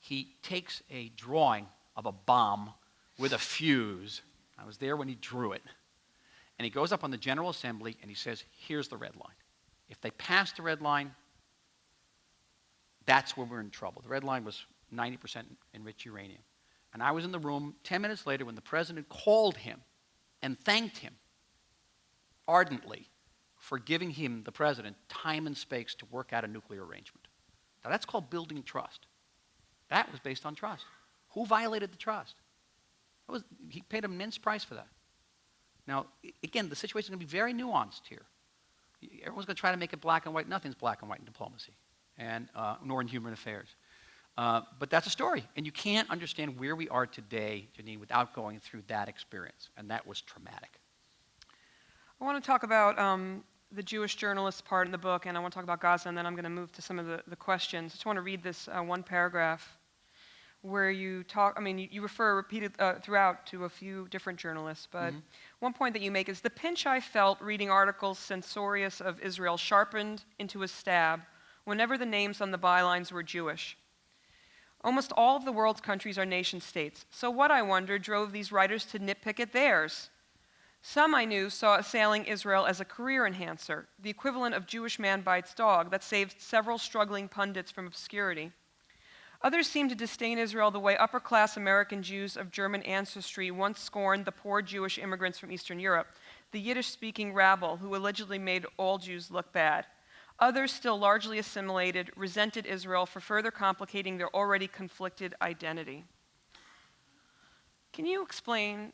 He takes a drawing of a bomb with a fuse. I was there when he drew it. And he goes up on the General Assembly and he says, here's the red line. If they pass the red line, that's where we're in trouble. The red line was 90% enriched uranium. And I was in the room 10 minutes later when the president called him and thanked him ardently for giving him, the president, time and space to work out a nuclear arrangement. Now that's called building trust. That was based on trust. Who violated the trust? He paid an immense price for that. Now, again, the situation is going to be very nuanced here. Everyone's going to try to make it black and white. Nothing's black and white in diplomacy, nor in human affairs. But that's a story. And you can't understand where we are today, Janine, without going through that experience. And that was traumatic. I want to talk about the Jewish journalist part in the book, and I want to talk about Gaza, and then I'm going to move to some of the questions. I just want to read this one paragraph where you talk, you refer repeated throughout to a few different journalists, but one point that you make is, the pinch I felt reading articles censorious of Israel sharpened into a stab whenever the names on the bylines were Jewish. Almost all of the world's countries are nation states, so what, I wonder, drove these writers to nitpick at theirs? Some I knew saw assailing Israel as a career enhancer, the equivalent of Jewish man bites dog that saved several struggling pundits from obscurity. Others seemed to disdain Israel the way upper-class American Jews of German ancestry once scorned the poor Jewish immigrants from Eastern Europe, the Yiddish-speaking rabble who allegedly made all Jews look bad. Others, still largely assimilated, resented Israel for further complicating their already conflicted identity. Can you explain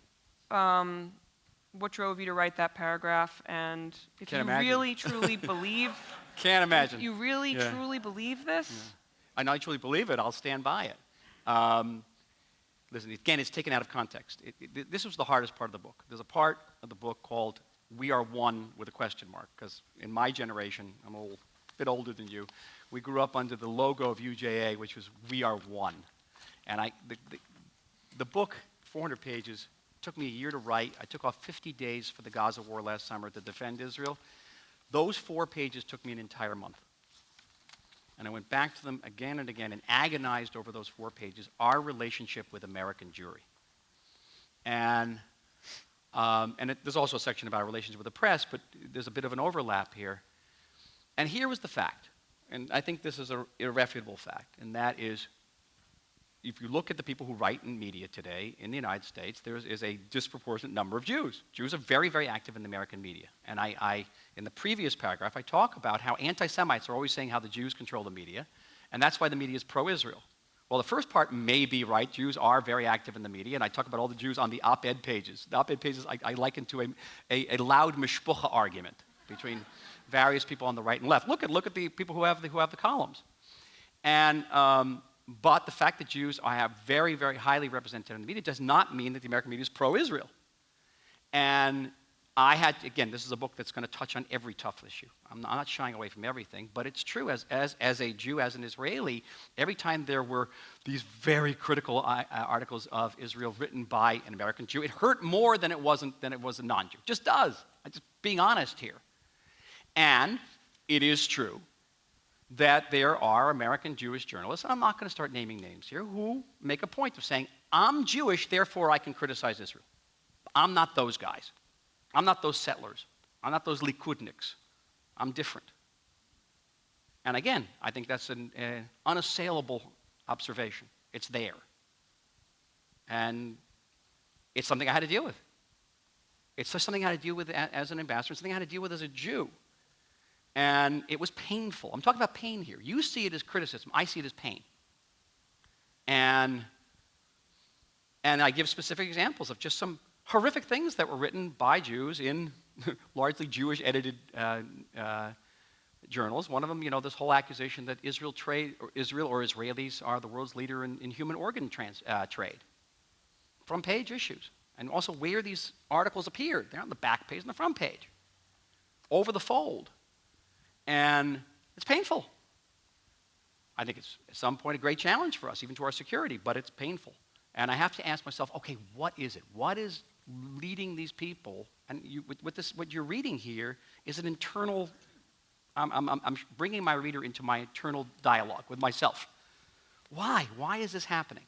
what drove you to write that paragraph, and if you really truly believe? Can't imagine. You really truly believe this? Yeah. I truly believe it. I'll stand by it. Listen, again, it's taken out of context. This was the hardest part of the book. There's a part of the book called "We Are One" with a question mark, because in my generation, I'm a bit older than you, we grew up under the logo of UJA, which was "We Are One." And the book, 400 pages, took me a year to write. I took off 50 days for the Gaza war last summer to defend Israel. Those 4 pages took me an entire month. And I went back to them again and again and agonized over those 4 pages, our relationship with American Jewry. And there's also a section about our relationship with the press, but there's a bit of an overlap here. And here was the fact, and I think this is an irrefutable fact, and that is, if you look at the people who write in media today in the United States, there is a disproportionate number of Jews. Jews are very, very active in the American media. And in the previous paragraph, I talk about how anti-Semites are always saying how the Jews control the media, and that's why the media is pro-Israel. Well, the first part may be right. Jews are very active in the media, and I talk about all the Jews on the op-ed pages. The op-ed pages I liken to a loud mishpucha argument between various people on the right and left. Look at the people who have the columns. And but the fact that Jews are very, very highly represented in the media does not mean that the American media is pro-Israel. And again, this is a book that's going to touch on every tough issue. I'm not shying away from everything, but it's true, as a Jew, as an Israeli, every time there were these very critical articles of Israel written by an American Jew, it hurt more than it was a non-Jew. It just does. I'm just being honest here. And it is true that there are American Jewish journalists, and I'm not going to start naming names here, who make a point of saying, I'm Jewish, therefore I can criticize Israel. I'm not those guys. I'm not those settlers. I'm not those Likudniks. I'm different. And again, I think that's an unassailable observation. It's there. And it's something I had to deal with. It's just something I had to deal with as an ambassador, something I had to deal with as a Jew. And it was painful. I'm talking about pain here. You see it as criticism. I see it as pain. And I give specific examples of just some horrific things that were written by Jews in largely Jewish-edited journals. One of them, this whole accusation that Israel or Israelis are the world's leader in human organ trade. Front-page issues. And also where these articles appeared. They're on the back page and the front page. Over the fold. And it's painful. I think it's at some point a great challenge for us, even to our security, but it's painful. And I have to ask myself, okay, what is it? What is leading these people? And what you're reading here is an internal, I'm bringing my reader into my internal dialogue with myself. Why? Why is this happening?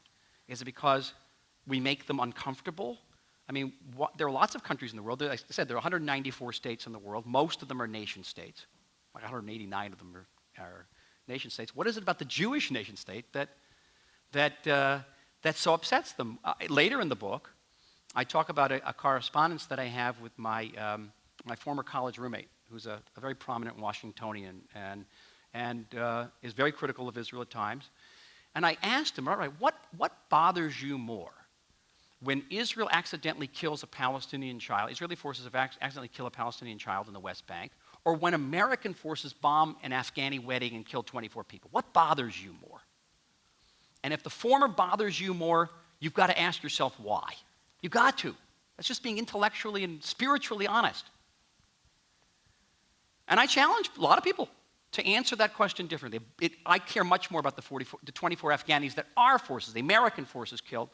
Is it because we make them uncomfortable? I mean, there are lots of countries in the world. Like I said, there are 194 states in the world. Most of them are nation states. Like 189 of them are nation states. What is it about the Jewish nation state that so upsets them? Later in the book, I talk about a correspondence that I have with my former college roommate, who's a very prominent Washingtonian and is very critical of Israel at times. And I asked him, all right, what bothers you more? When Israel accidentally kills a Palestinian child, Israeli forces have accidentally killed a Palestinian child in the West Bank, or when American forces bomb an Afghani wedding and kill 24 people? What bothers you more? And if the former bothers you more, you've got to ask yourself why. You've got to. That's just being intellectually and spiritually honest. And I challenge a lot of people to answer that question differently. I care much more about the 24 Afghanis that our forces, the American forces, killed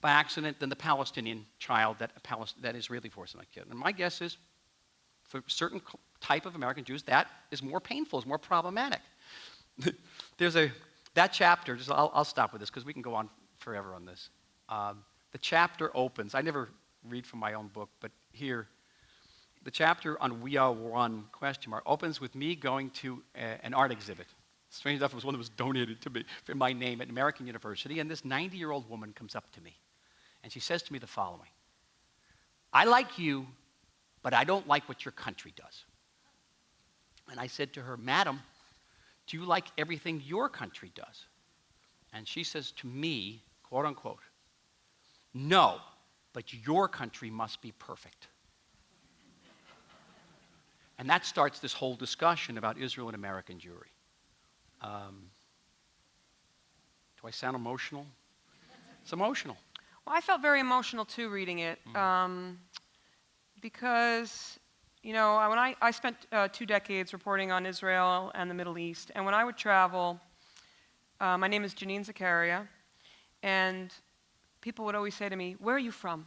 by accident than the Palestinian child that Israeli forces might kill. And my guess is, for a certain type of American Jews, that is more painful, is more problematic. There's that chapter, I'll stop with this because we can go on forever on this. The chapter opens, I never read from my own book, but here, the chapter on We Are One, ? Opens with me going to an art exhibit. Strange enough, it was one that was donated to me in my name at American University, and this 90-year-old woman comes up to me, and she says to me the following: I like you, but I don't like what your country does. And I said to her, Madam, do you like everything your country does? And she says to me, quote unquote, no, but your country must be perfect. And that starts this whole discussion about Israel and American Jewry. Do I sound emotional? It's emotional. Well, I felt very emotional too reading it because when I spent 2 decades reporting on Israel and the Middle East, and when I would travel, my name is Janine Zacharia, and people would always say to me, "Where are you from?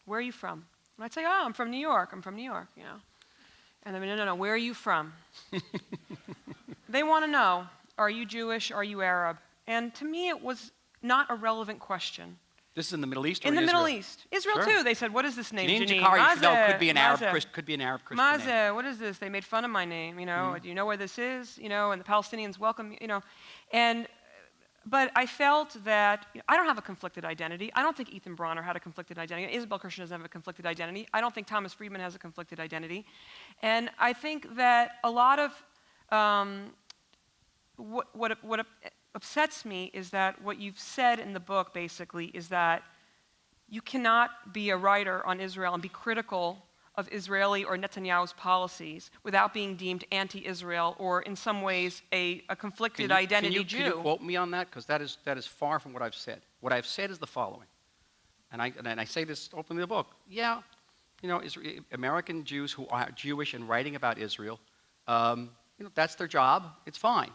Where are you from?" And I'd say, "Oh, I'm from New York. I'm from New York," And they'd be, "No, where are you from?" They want to know, are you Jewish? Are you Arab? And to me, it was not a relevant question. This is in the Middle East or in the Israel? Middle East. Israel, Sure. too. They said, "What is this name, Janine Janine?" Zacharia, no, could be an Arab, Mazeh. could be an Arab Christian name. Mazeh, what is this? They made fun of my name, Do you know where this is? And the Palestinians welcome, But I felt that I don't have a conflicted identity. I don't think Ethan Bronner had a conflicted identity. Isabel Christian doesn't have a conflicted identity. I don't think Thomas Friedman has a conflicted identity. And I think that a lot of what upsets me is that what you've said in the book, basically, is that you cannot be a writer on Israel and be critical of Israeli or Netanyahu's policies without being deemed anti-Israel or in some ways a conflicted identity Jew. Can you quote me on that? Because that is far from what I've said. What I've said is the following, and I say this openly in the book. Yeah, American Jews who are Jewish and writing about Israel, that's their job. It's fine.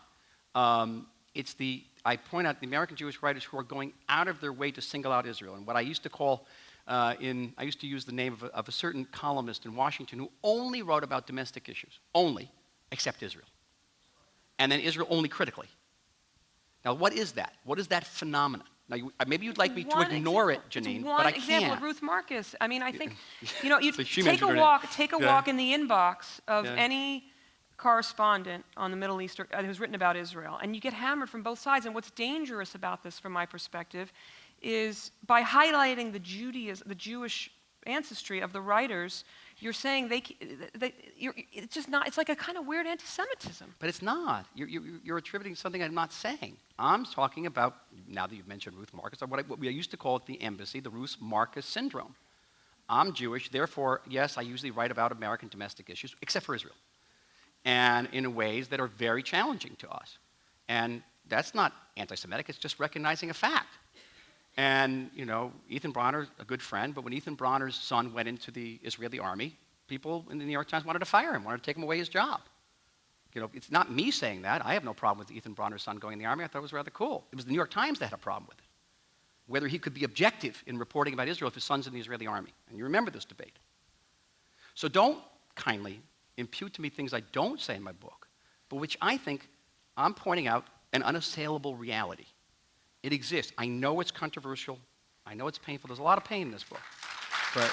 I point out the American Jewish writers who are going out of their way to single out Israel, and what I used to call I used to use the name of a certain columnist in Washington who only wrote about domestic issues, only, except Israel. And then Israel only critically. Now, what is that? What is that phenomenon? Now, maybe you'd like me to ignore it, Janine, but I can't. One example of Ruth Marcus. I mean, I think, you So take a walk in the inbox of any correspondent on the Middle East who's written about Israel, and you get hammered from both sides. And what's dangerous about this, from my perspective, is by highlighting the Jewish ancestry of the writers, you're saying it's just not. It's like a kind of weird anti-Semitism. But it's not. You're attributing something I'm not saying. I'm talking about, now that you've mentioned Ruth Marcus, what we used to call at the embassy the Ruth Marcus syndrome. I'm Jewish, therefore, yes, I usually write about American domestic issues, except for Israel, and in ways that are very challenging to us. And that's not anti-Semitic. It's just recognizing a fact. And, Ethan Bronner's a good friend, but when Ethan Bronner's son went into the Israeli army, people in the New York Times wanted to fire him, wanted to take him away his job. It's not me saying that. I have no problem with Ethan Bronner's son going in the army. I thought it was rather cool. It was the New York Times that had a problem with it. Whether he could be objective in reporting about Israel if his son's in the Israeli army. And you remember this debate. So don't kindly impute to me things I don't say in my book, but which I think I'm pointing out an unassailable reality. It exists. I know it's controversial. I know it's painful. There's a lot of pain in this book. But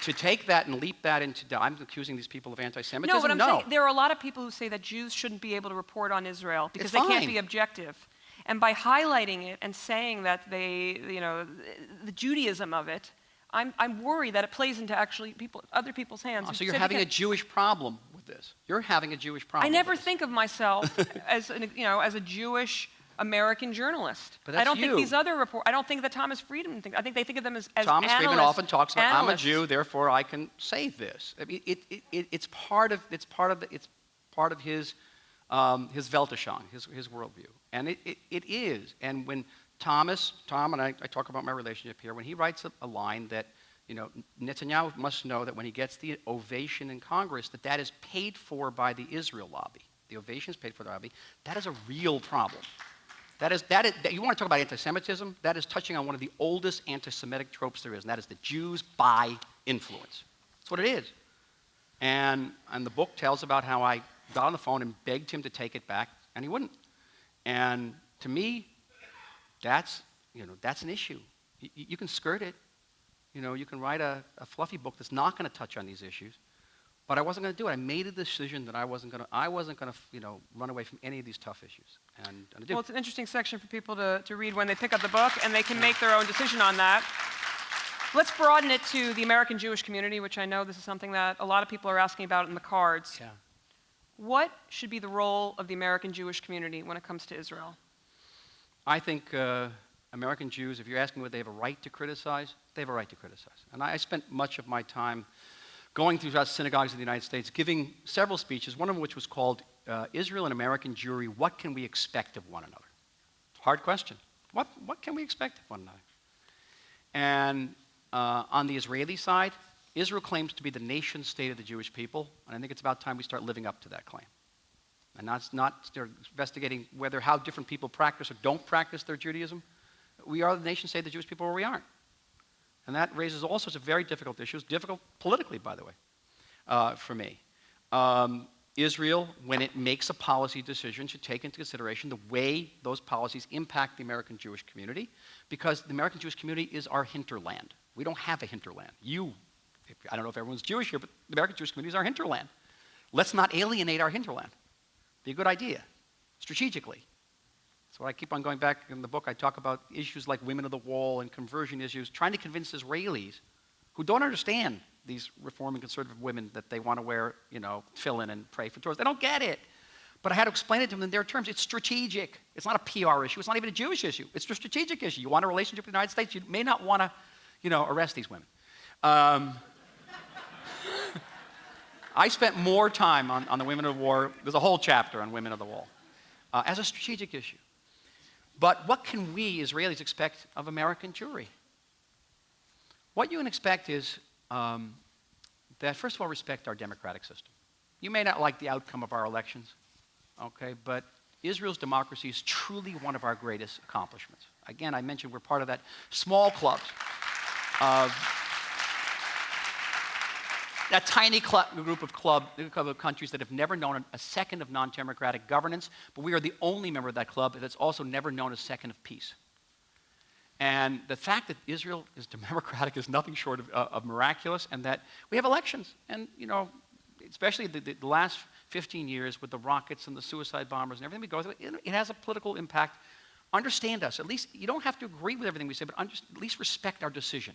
to take that and leap that into, I'm accusing these people of anti-Semitism? No, but I'm saying there are a lot of people who say that Jews shouldn't be able to report on Israel because they can't be objective. And by highlighting it and saying that the Judaism of it, I'm worried that it plays into actually other people's hands. Oh, so you're having a Jewish problem with this. You're having a Jewish problem. I never think of myself as a Jewish American journalist. But that's I don't think these other reporters. I don't think that Thomas Friedman thinks. I think they think of them as Thomas Friedman often talks about analysts. I'm a Jew, therefore I can say this. I mean, it's part of his Weltanschauung, his worldview, and it is. And when Tom and I talk about my relationship here, when he writes a line that, Netanyahu must know that when he gets the ovation in Congress, that is paid for by the Israel lobby. The ovation is paid for by the lobby. That is a real problem. You want to talk about anti-Semitism? That is touching on one of the oldest anti-Semitic tropes there is, and that is the Jews buy influence. That's what it is. And the book tells about how I got on the phone and begged him to take it back, and he wouldn't. And to me, that's an issue. You can skirt it. You can write a fluffy book that's not going to touch on these issues. But I wasn't going to do it. I made a decision that I wasn't going to run away from any of these tough issues. And I did. Well, it's an interesting section for people to read when they pick up the book, and they can make their own decision on that. Let's broaden it to the American Jewish community, which I know this is something that a lot of people are asking about in the cards. Yeah. What should be the role of the American Jewish community when it comes to Israel? I think American Jews, if you're asking whether they have a right to criticize, they have a right to criticize. And I spent much of my time going throughout synagogues in the United States, giving several speeches, one of which was called Israel and American Jewry, What Can We Expect of One Another? Hard question. What can we expect of one another? And On the Israeli side, Israel claims to be the nation state of the Jewish people, and I think it's about time we start living up to that claim. And not start investigating how different people practice or don't practice their Judaism. We are the nation state of the Jewish people, or we aren't. And that raises all sorts of very difficult issues, difficult politically, by the way, for me. Israel, when it makes a policy decision, should take into consideration the way those policies impact the American Jewish community, because the American Jewish community is our hinterland. We don't have a hinterland. I don't know if everyone's Jewish here, but the American Jewish community is our hinterland. Let's not alienate our hinterland. Be a good idea, strategically. That's why I keep on going back in the book. I talk about issues like women of the wall and conversion issues, trying to convince Israelis who don't understand these reform and conservative women that they want to wear, tefillin and pray for Torah. They don't get it. But I had to explain it to them in their terms. It's strategic. It's not a PR issue. It's not even a Jewish issue. It's a strategic issue. You want a relationship with the United States, you may not want to, arrest these women. I spent more time on the women of the war. There's a whole chapter on women of the wall as a strategic issue. But what can we Israelis expect of American Jewry? What you can expect is that, first of all, respect our democratic system. You may not like the outcome of our elections, okay, but Israel's democracy is truly one of our greatest accomplishments. Again, I mentioned we're part of that small club of that tiny group of countries that have never known a second of non-democratic governance, but we are the only member of that club that's also never known a second of peace. And the fact that Israel is democratic is nothing short of miraculous, and that we have elections. And, especially the last 15 years with the rockets and the suicide bombers and everything we go through, it has a political impact. Understand us. At least, you don't have to agree with everything we say, but at least respect our decision.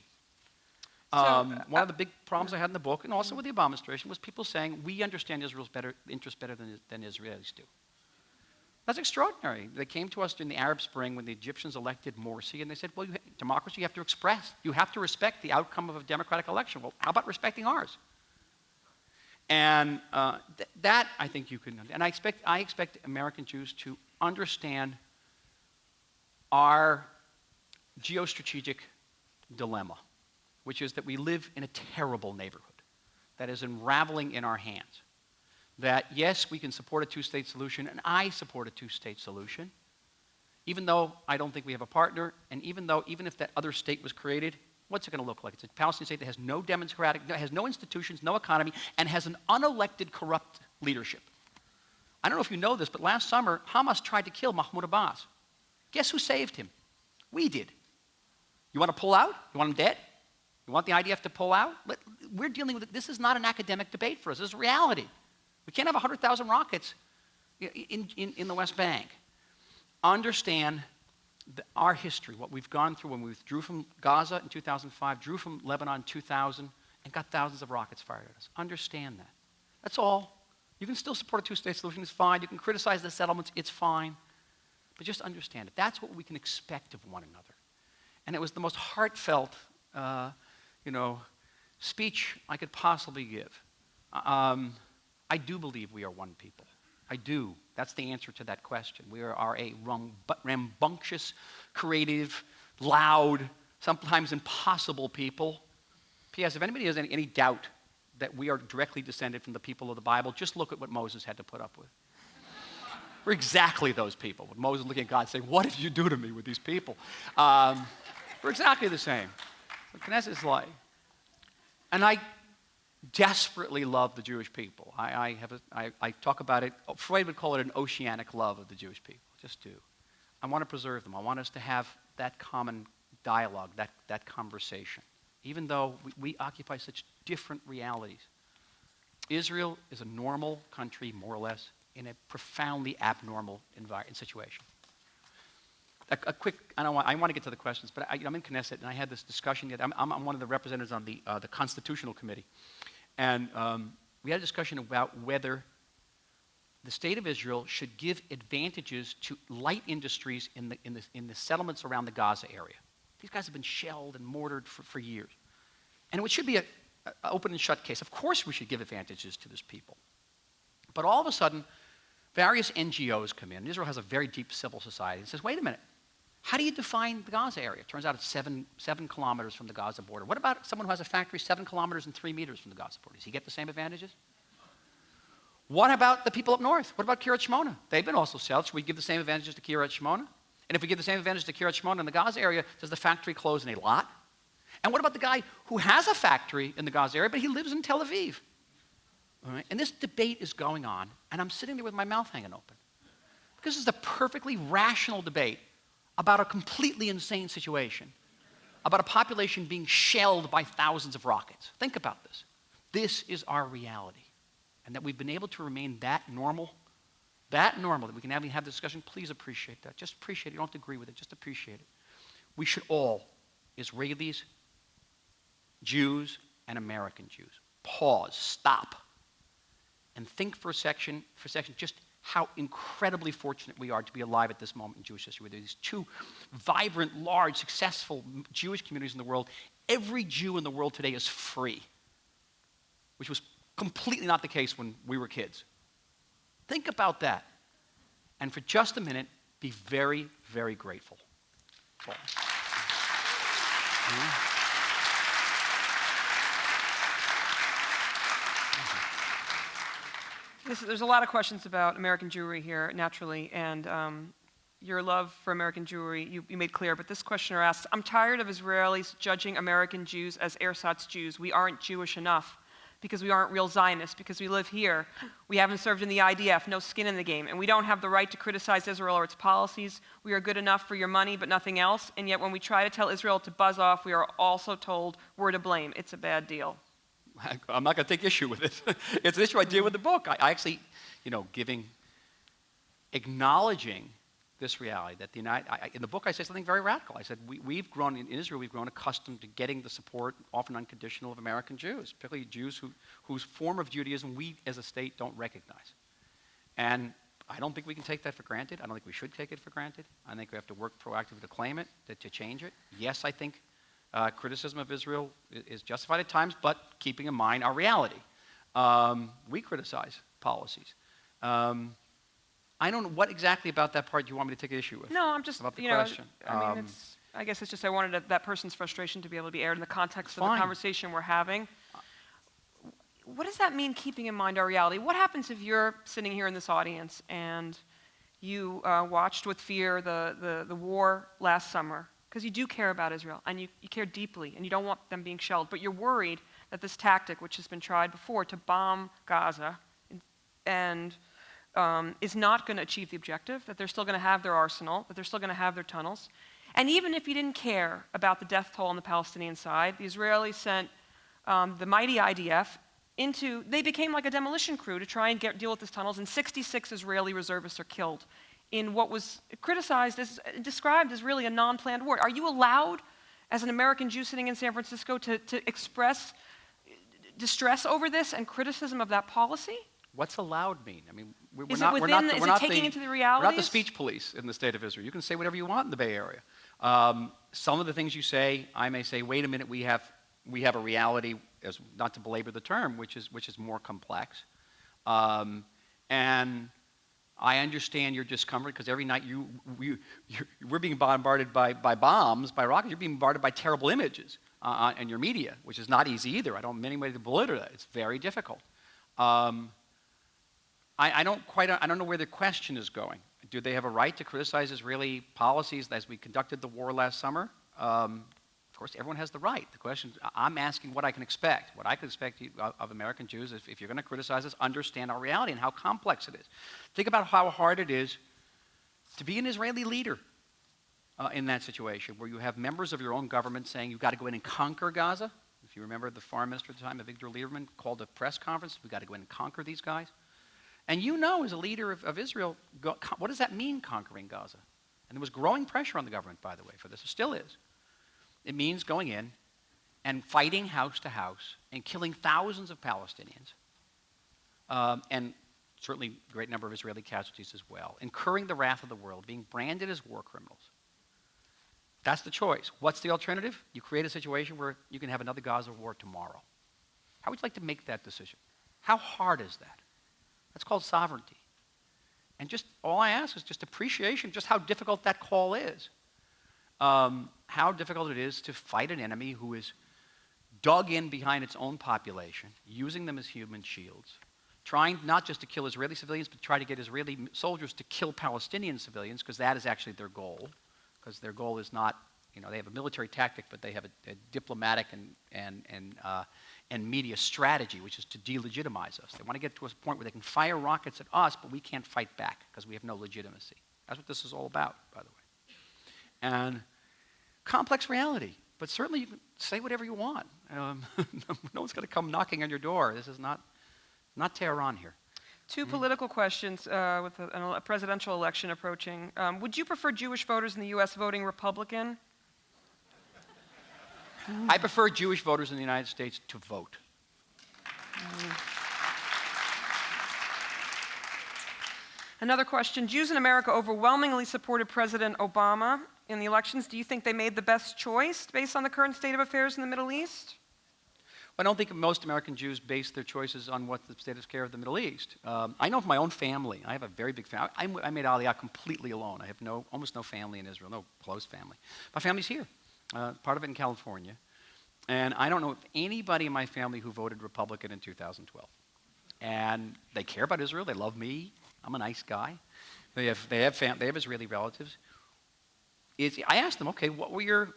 One of the big problems I had in the book, and also with the Obama administration, was people saying, we understand Israel's interests better than Israelis do. That's extraordinary. They came to us during the Arab Spring when the Egyptians elected Morsi, and they said, well, democracy you have to express. You have to respect the outcome of a democratic election. Well, how about respecting ours? And that, I think you can, and I expect American Jews to understand our geostrategic dilemma, which is that we live in a terrible neighborhood that is unraveling in our hands. That, yes, we can support a two-state solution, and I support a two-state solution, even though I don't think we have a partner, and even if that other state was created, what's it going to look like? It's a Palestinian state that has no has no institutions, no economy, and has an unelected, corrupt leadership. I don't know if you know this, but last summer, Hamas tried to kill Mahmoud Abbas. Guess who saved him? We did. You want to pull out? You want him dead? You want the IDF to pull out? We're dealing with it. This is not an academic debate for us. This is reality. We can't have 100,000 rockets in the West Bank. Understand our history, what we've gone through when we withdrew from Gaza in 2005, drew from Lebanon in 2000, and got thousands of rockets fired at us. Understand that. That's all. You can still support a two-state solution. It's fine. You can criticize the settlements. It's fine. But just understand it. That's what we can expect of one another. And it was the most heartfelt speech I could possibly give. I do believe we are one people. I do. That's the answer to that question. We are a rambunctious, creative, loud, sometimes impossible people. P.S. If anybody has any doubt that we are directly descended from the people of the Bible, just look at what Moses had to put up with. We're exactly those people. With Moses looking at God saying, what did you do to me with these people? We're exactly the same. So Knesset is like. And I desperately love the Jewish people. I talk about it. Freud would call it an oceanic love of the Jewish people. Just do. I want to preserve them. I want us to have that common dialogue, that conversation. Even though we occupy such different realities. Israel is a normal country, more or less, in a profoundly abnormal situation. A quick, I want to get to the questions, but I'm in Knesset, and I had this discussion. I'm one of the representatives on the Constitutional Committee. And we had a discussion about whether the state of Israel should give advantages to light industries in the settlements around the Gaza area. These guys have been shelled and mortared for years. And it should be an open and shut case. Of course we should give advantages to these people. But all of a sudden, various NGOs come in. Israel has a very deep civil society and says, wait a minute. How do you define the Gaza area? It turns out it's 7 kilometers from the Gaza border. What about someone who has a factory 7 kilometers and 3 meters from the Gaza border? Does he get the same advantages? What about the people up north? What about Kiryat Shmona? They've been also settled. Should we give the same advantages to Kiryat Shmona? And if we give the same advantage to Kiryat Shmona in the Gaza area, does the factory close in a lot? And what about the guy who has a factory in the Gaza area, but he lives in Tel Aviv? All right? And this debate is going on, and I'm sitting there with my mouth hanging open. Because this is a perfectly rational debate about a completely insane situation, about a population being shelled by thousands of rockets. Think about this. This is our reality. And that we've been able to remain that normal, that we can have this discussion. Please appreciate that. Just appreciate it. You don't have to agree with it. Just appreciate it. We should all, Israelis, Jews, and American Jews, pause, stop, and think for a second just how incredibly fortunate we are to be alive at this moment in Jewish history. There are these two vibrant, large, successful Jewish communities in the world. Every Jew in the world today is free, which was completely not the case when we were kids. Think about that. And for just a minute, be very, very grateful. There's a lot of questions about American Jewry here, naturally, and your love for American Jewry, you made clear, but this questioner asks, I'm tired of Israelis judging American Jews as ersatz Jews. We aren't Jewish enough because we aren't real Zionists, because we live here. We haven't served in the IDF, no skin in the game, and we don't have the right to criticize Israel or its policies. We are good enough for your money, but nothing else, and yet when we try to tell Israel to buzz off, we are also told we're to blame. It's a bad deal. I'm not going to take issue with it. It's an issue I deal with the book. I actually, acknowledging this reality that in the book I say something very radical. I said we've grown in Israel. We've grown accustomed to getting the support, often unconditional, of American Jews, particularly Jews whose form of Judaism we as a state don't recognize. And I don't think we can take that for granted. I don't think we should take it for granted. I think we have to work proactively to claim it, to change it. Yes, I think criticism of Israel is justified at times, but keeping in mind our reality. We criticize policies. I don't know what exactly about that part you want me to take issue with. No, I'm just, about the question. I guess it's just I wanted that person's frustration to be able to be aired in the context of the Fine. conversation we're having. What does that mean, keeping in mind our reality? What happens if you're sitting here in this audience and you watched with fear the war last summer, because you do care about Israel, and you care deeply, and you don't want them being shelled, but you're worried that this tactic, which has been tried before, to bomb Gaza and is not going to achieve the objective, that they're still going to have their arsenal, that they're still going to have their tunnels. And even if you didn't care about the death toll on the Palestinian side, the Israelis sent the mighty IDF they became like a demolition crew to try and deal with these tunnels, and 66 Israeli reservists are killed in what was described as really a non-planned war. Are you allowed, as an American Jew sitting in San Francisco, to express distress over this and criticism of that policy? What's allowed mean? I mean, Is it taking into the realities? We're not the speech police in the state of Israel. You can say whatever you want in the Bay Area. Some of the things you say, I may say, wait a minute, we have a reality, as not to belabor the term, which is more complex. And I understand your discomfort, because every night we're being bombarded by bombs, by rockets. You're being bombarded by terrible images in your media, which is not easy either. I don't mean any way to belittle that. It's very difficult. I don't know where the question is going. Do they have a right to criticize Israeli policies as we conducted the war last summer? Of course, everyone has the right. The question, I'm asking what I can expect. What I can expect of American Jews is, if you're going to criticize us, understand our reality and how complex it is. Think about how hard it is to be an Israeli leader in that situation, where you have members of your own government saying you've got to go in and conquer Gaza. If you remember, the foreign minister at the time, Avigdor Lieberman, called a press conference. We've got to go in and conquer these guys. And as a leader of Israel, what does that mean, conquering Gaza? And there was growing pressure on the government, by the way, for this. It still is. It means going in and fighting house to house and killing thousands of Palestinians, and certainly a great number of Israeli casualties as well, incurring the wrath of the world, being branded as war criminals. That's the choice. What's the alternative? You create a situation where you can have another Gaza war tomorrow. How would you like to make that decision? How hard is that? That's called sovereignty. And just all I ask is just appreciation, just how difficult that call is. how difficult it is to fight an enemy who is dug in behind its own population, using them as human shields, trying not just to kill Israeli civilians, but try to get Israeli soldiers to kill Palestinian civilians, because that is actually their goal. Because their goal is not, they have a military tactic, but they have a diplomatic and media strategy, which is to delegitimize us. They want to get to a point where they can fire rockets at us, but we can't fight back because we have no legitimacy. That's what this is all about, by the way. And complex reality. But certainly you can say whatever you want. No one's going to come knocking on your door. This is not Tehran here. Two political questions with a presidential election approaching. Would you prefer Jewish voters in the U.S. voting Republican? I prefer Jewish voters in the United States to vote. Another question. Jews in America overwhelmingly supported President Obama in the elections. Do you think they made the best choice based on the current state of affairs in the Middle East? I don't think most American Jews base their choices on what the state of care of the Middle East. I know of my own family. I have a very big family. I made Aliyah completely alone. I have almost no family in Israel, no close family. My family's here, part of it in California. And I don't know of anybody in my family who voted Republican in 2012. And they care about Israel. They love me. I'm a nice guy. They have Israeli relatives. I asked them, okay, what were your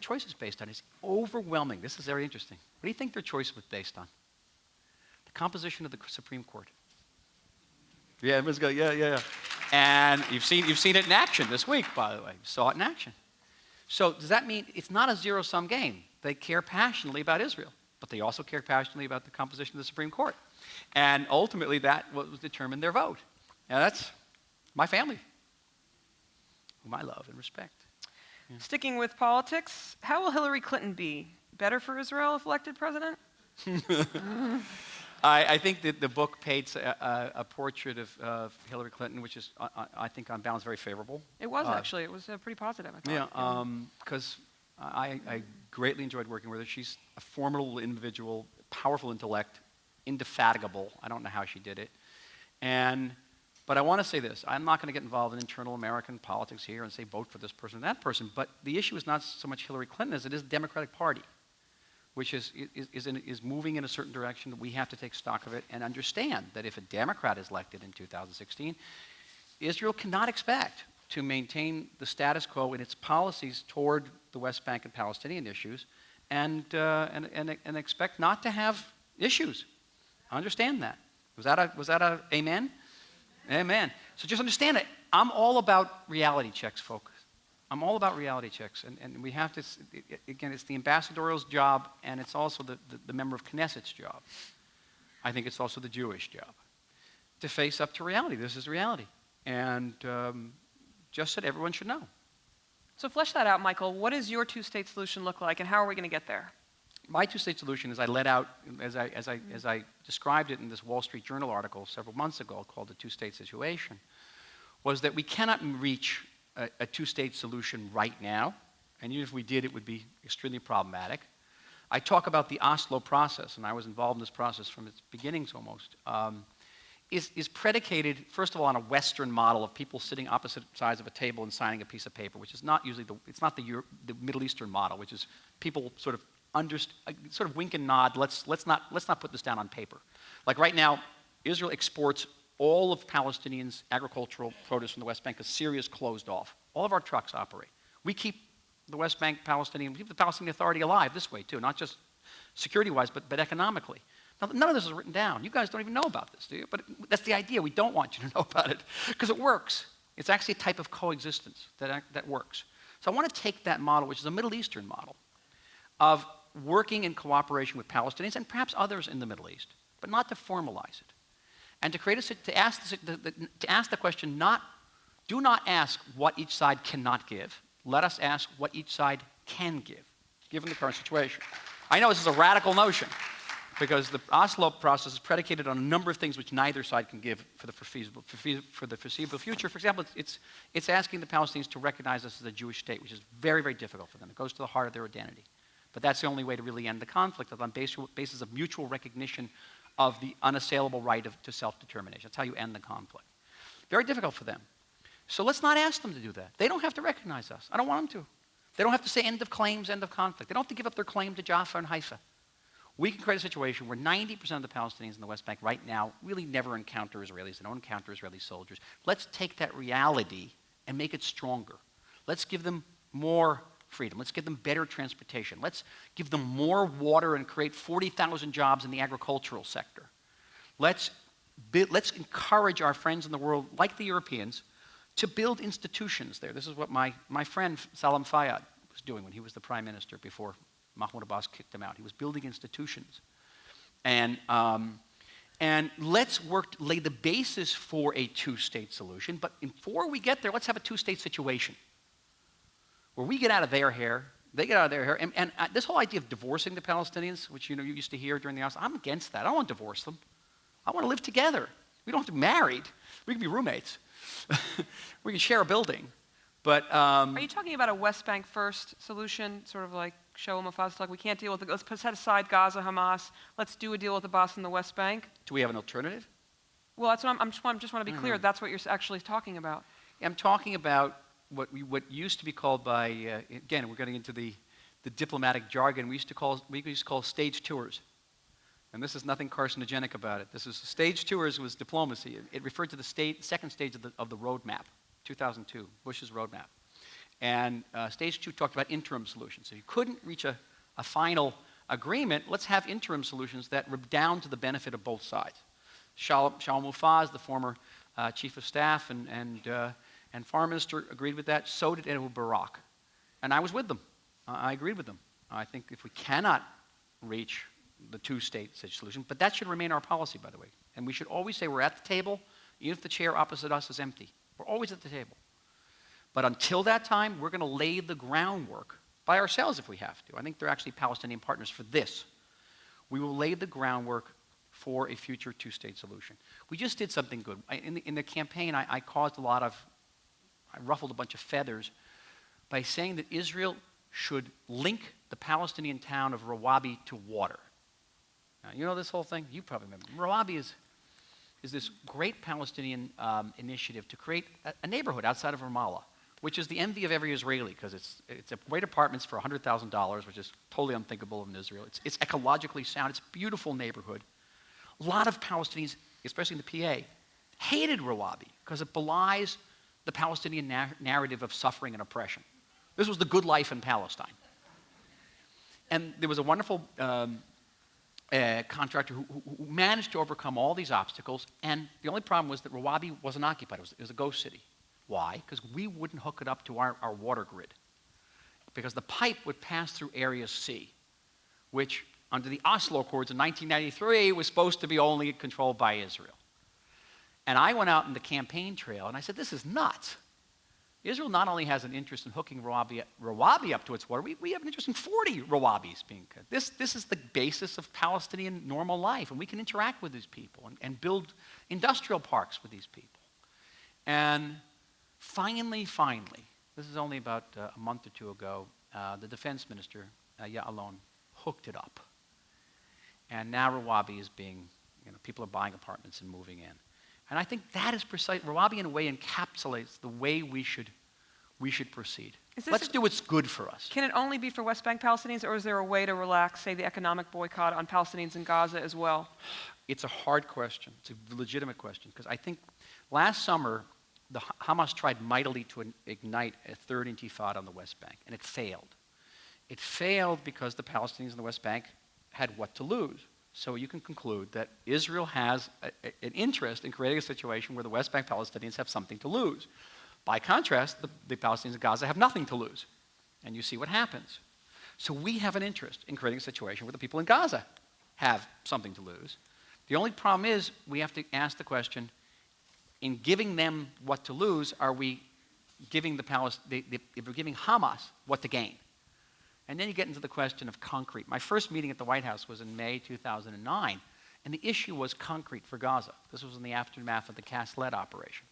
choices based on? It's overwhelming. This is very interesting. What do you think their choice was based on? The composition of the Supreme Court. Yeah, everyone's going, yeah. And you've seen it in action this week, by the way. You saw it in action. So does that mean it's not a zero-sum game? They care passionately about Israel, but they also care passionately about the composition of the Supreme Court. And ultimately, that was determined their vote. Now, that's my family, whom I love and respect. Yeah. Sticking with politics, how will Hillary Clinton be? Better for Israel if elected president? I think that the book paints a portrait of Hillary Clinton, which is, I think, on balance, very favorable. It was, actually. It was pretty positive, I thought. Yeah, because I greatly enjoyed working with her. She's a formidable individual, powerful intellect, indefatigable. I don't know how she did it. But I want to say this. I'm not going to get involved in internal American politics here and say vote for this person or that person. But the issue is not so much Hillary Clinton as it is the Democratic Party, which is moving in a certain direction. We have to take stock of it and understand that if a Democrat is elected in 2016, Israel cannot expect to maintain the status quo in its policies toward the West Bank and Palestinian issues and expect not to have issues. Understand that. Was that a amen? Amen. So just understand it. I'm all about reality checks, folks. I'm all about reality checks. And we have to, again, it's the ambassadorial's job, and it's also the member of Knesset's job. I think it's also the Jewish job to face up to reality. This is reality. And just that everyone should know. So flesh that out, Michael. What does your two-state solution look like, and how are we going to get there? My two-state solution, as I let out, as I described it in this Wall Street Journal article several months ago called The Two-State Situation, was that we cannot reach a two-state solution right now, and even if we did, it would be extremely problematic. I talk about the Oslo process, and I was involved in this process from its beginnings almost, is predicated, first of all, on a Western model of people sitting opposite sides of a table and signing a piece of paper, which is not usually it's not the Middle Eastern model, which is people sort of wink and nod. Let's not put this down on paper. Like right now, Israel exports all of Palestinians' agricultural produce from the West Bank because Syria is closed off. All of our trucks operate. We keep the West Bank Palestinian, we keep the Palestinian Authority alive this way too, not just security-wise, but economically. Now, none of this is written down. You guys don't even know about this, do you? But that's the idea. We don't want you to know about it because it works. It's actually a type of coexistence that works. So I want to take that model, which is a Middle Eastern model, of working in cooperation with Palestinians and perhaps others in the Middle East, but not to formalize it. And to ask the question, do not ask what each side cannot give. Let us ask what each side can give, given the current situation. I know this is a radical notion, because the Oslo process is predicated on a number of things which neither side can give for the foreseeable future. For example, it's asking the Palestinians to recognize us as a Jewish state, which is very, very difficult for them. It goes to the heart of their identity. But that's the only way to really end the conflict, on basis of mutual recognition of the unassailable right to self-determination. That's how you end the conflict. Very difficult for them. So let's not ask them to do that. They don't have to recognize us. I don't want them to. They don't have to say end of claims, end of conflict. They don't have to give up their claim to Jaffa and Haifa. We can create a situation where 90% of the Palestinians in the West Bank right now really never encounter Israelis. They don't encounter Israeli soldiers. Let's take that reality and make it stronger. Let's give them more freedom. Let's give them better transportation. Let's give them more water and create 40,000 jobs in the agricultural sector. Let's encourage our friends in the world, like the Europeans, to build institutions there. This is what my friend Salam Fayyad was doing when he was the prime minister before Mahmoud Abbas kicked him out. He was building institutions. And let's lay the basis for a two-state solution. But before we get there, let's have a two-state situation where we get out of their hair, they get out of their hair. And this whole idea of divorcing the Palestinians, which you used to hear during the house, I'm against that. I don't want to divorce them. I want to live together. We don't have to be married. We can be roommates. We can share a building. But are you talking about a West Bank first solution, sort of like Shalom Mufaz, like we can't deal with it, let's set aside Gaza, Hamas, let's do a deal with Abbas in the West Bank? Do we have an alternative? Well, that's what I just want to be clear. That's what you're actually talking about. I'm talking about what used to be called by, again, we're getting into the diplomatic jargon, we used to call stage tours. And this is nothing carcinogenic about it. This is stage tours was diplomacy. It referred to the second stage of the roadmap, 2002, Bush's roadmap. And stage 2 talked about interim solutions. So you couldn't reach a final agreement. Let's have interim solutions that redound to the benefit of both sides. Shalom Mufaz, the former chief of staff and foreign minister, agreed with that. So did Ehud Barak. And I was with them. I agreed with them. I think if we cannot reach the two-state solution, but that should remain our policy, by the way. And we should always say we're at the table, even if the chair opposite us is empty. We're always at the table. But until that time, we're going to lay the groundwork by ourselves if we have to. I think they're actually Palestinian partners for this. We will lay the groundwork for a future two-state solution. We just did something good. In the campaign, I ruffled a bunch of feathers by saying that Israel should link the Palestinian town of Rawabi to water. Now, you know this whole thing? You probably remember. Rawabi is this great Palestinian initiative to create a neighborhood outside of Ramallah, which is the envy of every Israeli because it's great apartments for $100,000, which is totally unthinkable in Israel. It's ecologically sound. It's a beautiful neighborhood. A lot of Palestinians, especially in the PA, hated Rawabi because it belies the Palestinian narrative of suffering and oppression. This was the good life in Palestine. And there was a wonderful contractor who managed to overcome all these obstacles, and the only problem was that Rawabi wasn't occupied. It was a ghost city. Why? Because we wouldn't hook it up to our water grid. Because the pipe would pass through Area C, which under the Oslo Accords in 1993 was supposed to be only controlled by Israel. And I went out in the campaign trail and I said, this is nuts. Israel not only has an interest in hooking Rawabi up to its water, we have an interest in 40 Rawabis being cut. This is the basis of Palestinian normal life, and we can interact with these people and build industrial parks with these people. And finally, this is only about a month or two ago, the defense minister, Ya'alon, hooked it up. And now Rawabi is being, people are buying apartments and moving in. And I think that is precise. Rawabi, in a way, encapsulates the way we should proceed. Let's do what's good for us. Can it only be for West Bank Palestinians, or is there a way to relax, say, the economic boycott on Palestinians in Gaza as well? It's a hard question. It's a legitimate question, because I think last summer, the Hamas tried mightily to ignite a third intifada on the West Bank, and it failed. It failed because the Palestinians in the West Bank had what to lose. So you can conclude that Israel has an interest in creating a situation where the West Bank Palestinians have something to lose. By contrast, the Palestinians in Gaza have nothing to lose. And you see what happens. So we have an interest in creating a situation where the people in Gaza have something to lose. The only problem is we have to ask the question, in giving them what to lose, are we giving if we're giving Hamas what to gain? And then you get into the question of concrete. My first meeting at the White House was in May 2009, and the issue was concrete for Gaza. This was in the aftermath of the Cast-Lead operation.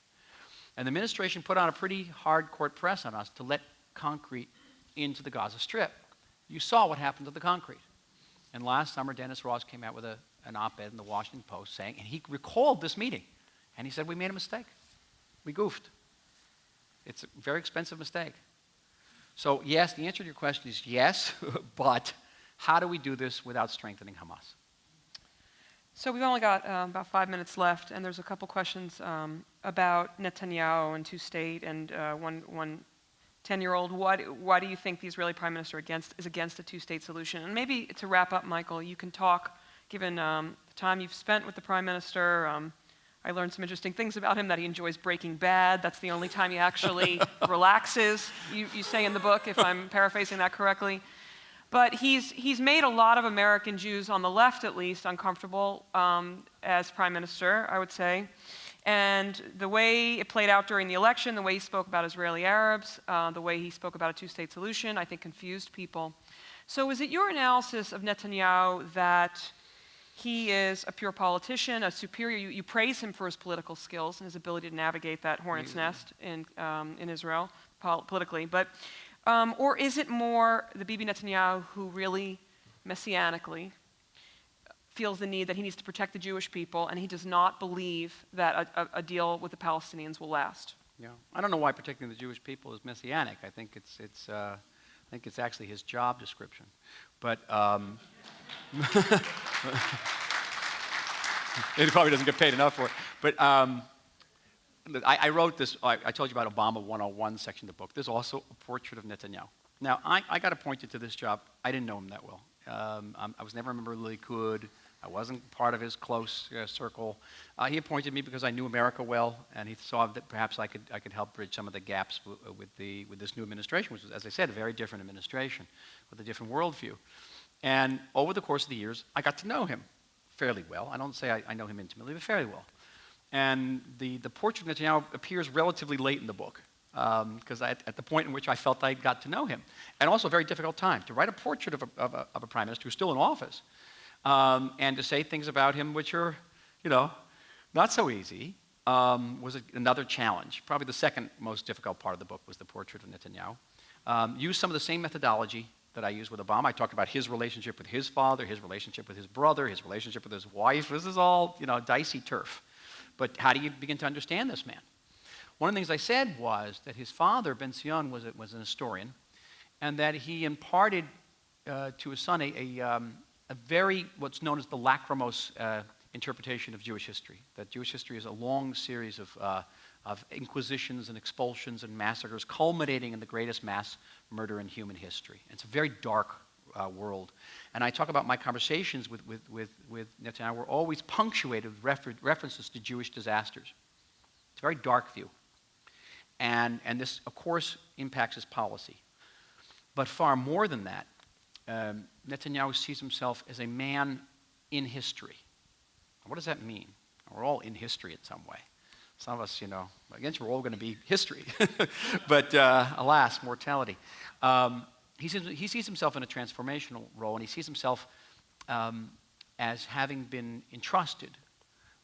And the administration put on a pretty hard court press on us to let concrete into the Gaza Strip. You saw what happened to the concrete. And last summer, Dennis Ross came out with an op-ed in the Washington Post saying, and he recalled this meeting, and he said, we made a mistake. We goofed. It's a very expensive mistake. So yes, the answer to your question is yes, but how do we do this without strengthening Hamas? So we've only got about 5 minutes left, and there's a couple questions about Netanyahu and two-state, and one 10-year-old. Why do you think the Israeli prime minister is against a two-state solution? And maybe to wrap up, Michael, you can talk, given the time you've spent with the prime minister. I learned some interesting things about him, that he enjoys Breaking Bad. That's the only time he actually relaxes, you say in the book, if I'm paraphrasing that correctly. But he's made a lot of American Jews, on the left at least, uncomfortable as prime minister, I would say. And the way it played out during the election, the way he spoke about Israeli Arabs, the way he spoke about a two-state solution, I think confused people. So is it your analysis of Netanyahu that he is a pure politician, a superior? You praise him for his political skills and his ability to navigate that hornet's nest in Israel politically. But or is it more the Bibi Netanyahu who really messianically feels the need that he needs to protect the Jewish people, and he does not believe that a deal with the Palestinians will last? Yeah, I don't know why protecting the Jewish people is messianic. I think it's actually his job description. But he probably doesn't get paid enough for it. But I wrote this. I told you about Obama 101 section of the book. There's also a portrait of Netanyahu. Now, I got appointed to this job. I didn't know him that well. I was never a member of the Likud. I wasn't part of his close circle. He appointed me because I knew America well, and he saw that perhaps I could help bridge some of the gaps with this new administration, which was, as I said, a very different administration with a different worldview. And over the course of the years, I got to know him fairly well. I don't say I know him intimately, but fairly well. And the portrait of Netanyahu appears relatively late in the book, because at the point in which I felt I got to know him, and also a very difficult time to write a portrait of a prime minister who's still in office, and to say things about him which are, not so easy, was another challenge. Probably the second most difficult part of the book was the portrait of Netanyahu. Used some of the same methodology that I used with Obama. I talked about his relationship with his father, his relationship with his brother, his relationship with his wife. This is all, dicey turf. But how do you begin to understand this man? One of the things I said was that his father, Ben Sion, was an historian, and that he imparted to his son a very, what's known as the lachrymose interpretation of Jewish history. That Jewish history is a long series of inquisitions and expulsions and massacres, culminating in the greatest mass murder in human history. It's a very dark world. And I talk about my conversations with Netanyahu were always punctuated with references to Jewish disasters. It's a very dark view. And this, of course, impacts his policy. But far more than that, Netanyahu sees himself as a man in history. What does that mean? We're all in history in some way. Some of us, I guess we're all going to be history. But alas, mortality. He sees himself in a transformational role, and he sees himself as having been entrusted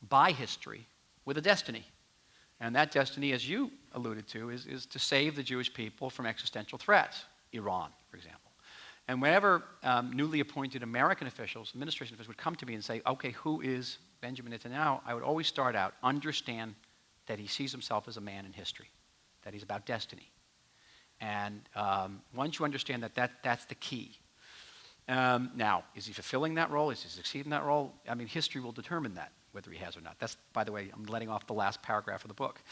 by history with a destiny. And that destiny, as you alluded to, is to save the Jewish people from existential threats, Iran, for example. And whenever newly appointed American officials, administration officials, would come to me and say, okay, who is Benjamin Netanyahu? I would always start out, understand that he sees himself as a man in history, that he's about destiny. And once you understand that's the key. Now, is he fulfilling that role? Is he succeeding in that role? I mean, history will determine that, whether he has or not. That's, by the way, I'm letting off the last paragraph of the book.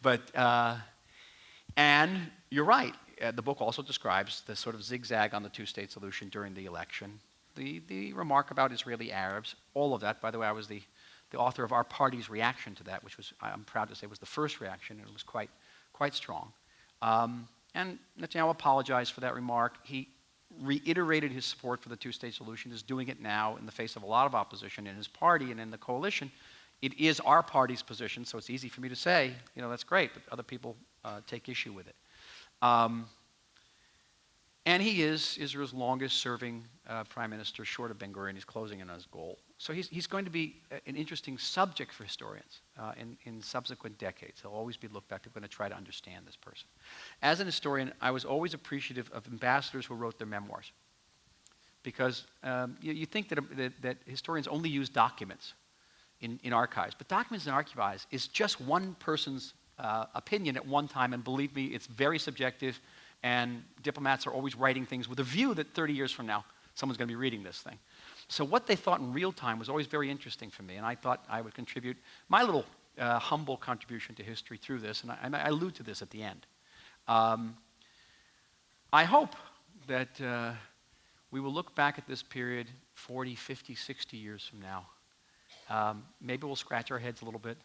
But, and you're right. The book also describes the sort of zigzag on the two-state solution during the election, the remark about Israeli Arabs, all of that. By the way, I was the author of our party's reaction to that, which was, I'm proud to say, was the first reaction, and it was quite strong. And Netanyahu apologized for that remark. He reiterated his support for the two-state solution, is doing it now in the face of a lot of opposition in his party and in the coalition. It is our party's position, so it's easy for me to say, that's great, but other people take issue with it. And he is Israel's longest-serving prime minister, short of Ben-Gurion. He's closing in on his goal. So he's going to be an interesting subject for historians in subsequent decades. He'll always be looked back to, going to try to understand this person. As an historian, I was always appreciative of ambassadors who wrote their memoirs, because you think that historians only use documents in archives, but documents in archives is just one person's opinion at one time, and believe me, it's very subjective, and diplomats are always writing things with a view that 30 years from now, someone's going to be reading this thing. So what they thought in real time was always very interesting for me, and I thought I would contribute my little humble contribution to history through this, and I allude to this at the end. I hope that we will look back at this period 40, 50, 60 years from now. Maybe we'll scratch our heads a little bit.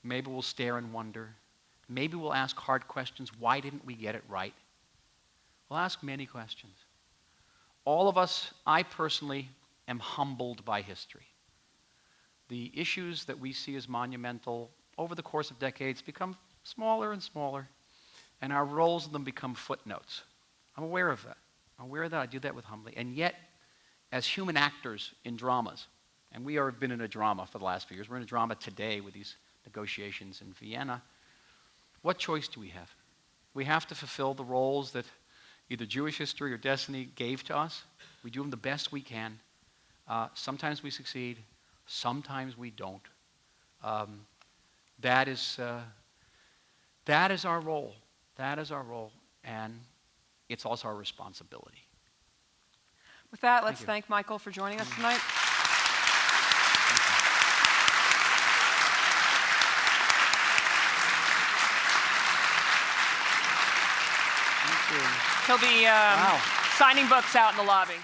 Maybe we'll stare and wonder. Maybe we'll ask hard questions. Why didn't we get it right? We'll ask many questions. All of us, I personally am humbled by history. The issues that we see as monumental over the course of decades become smaller and smaller, and our roles in them become footnotes. I'm aware of that. I'm aware that I do that with humbly. And yet, as human actors in dramas, and we have been in a drama for the last few years, we're in a drama today with these negotiations in Vienna, what choice do we have? We have to fulfill the roles that either Jewish history or destiny gave to us. We do them the best we can. Sometimes we succeed, sometimes we don't. That is our role. That is our role, and it's also our responsibility. With that, let's thank Michael for joining us tonight. He'll be signing books out in the lobby.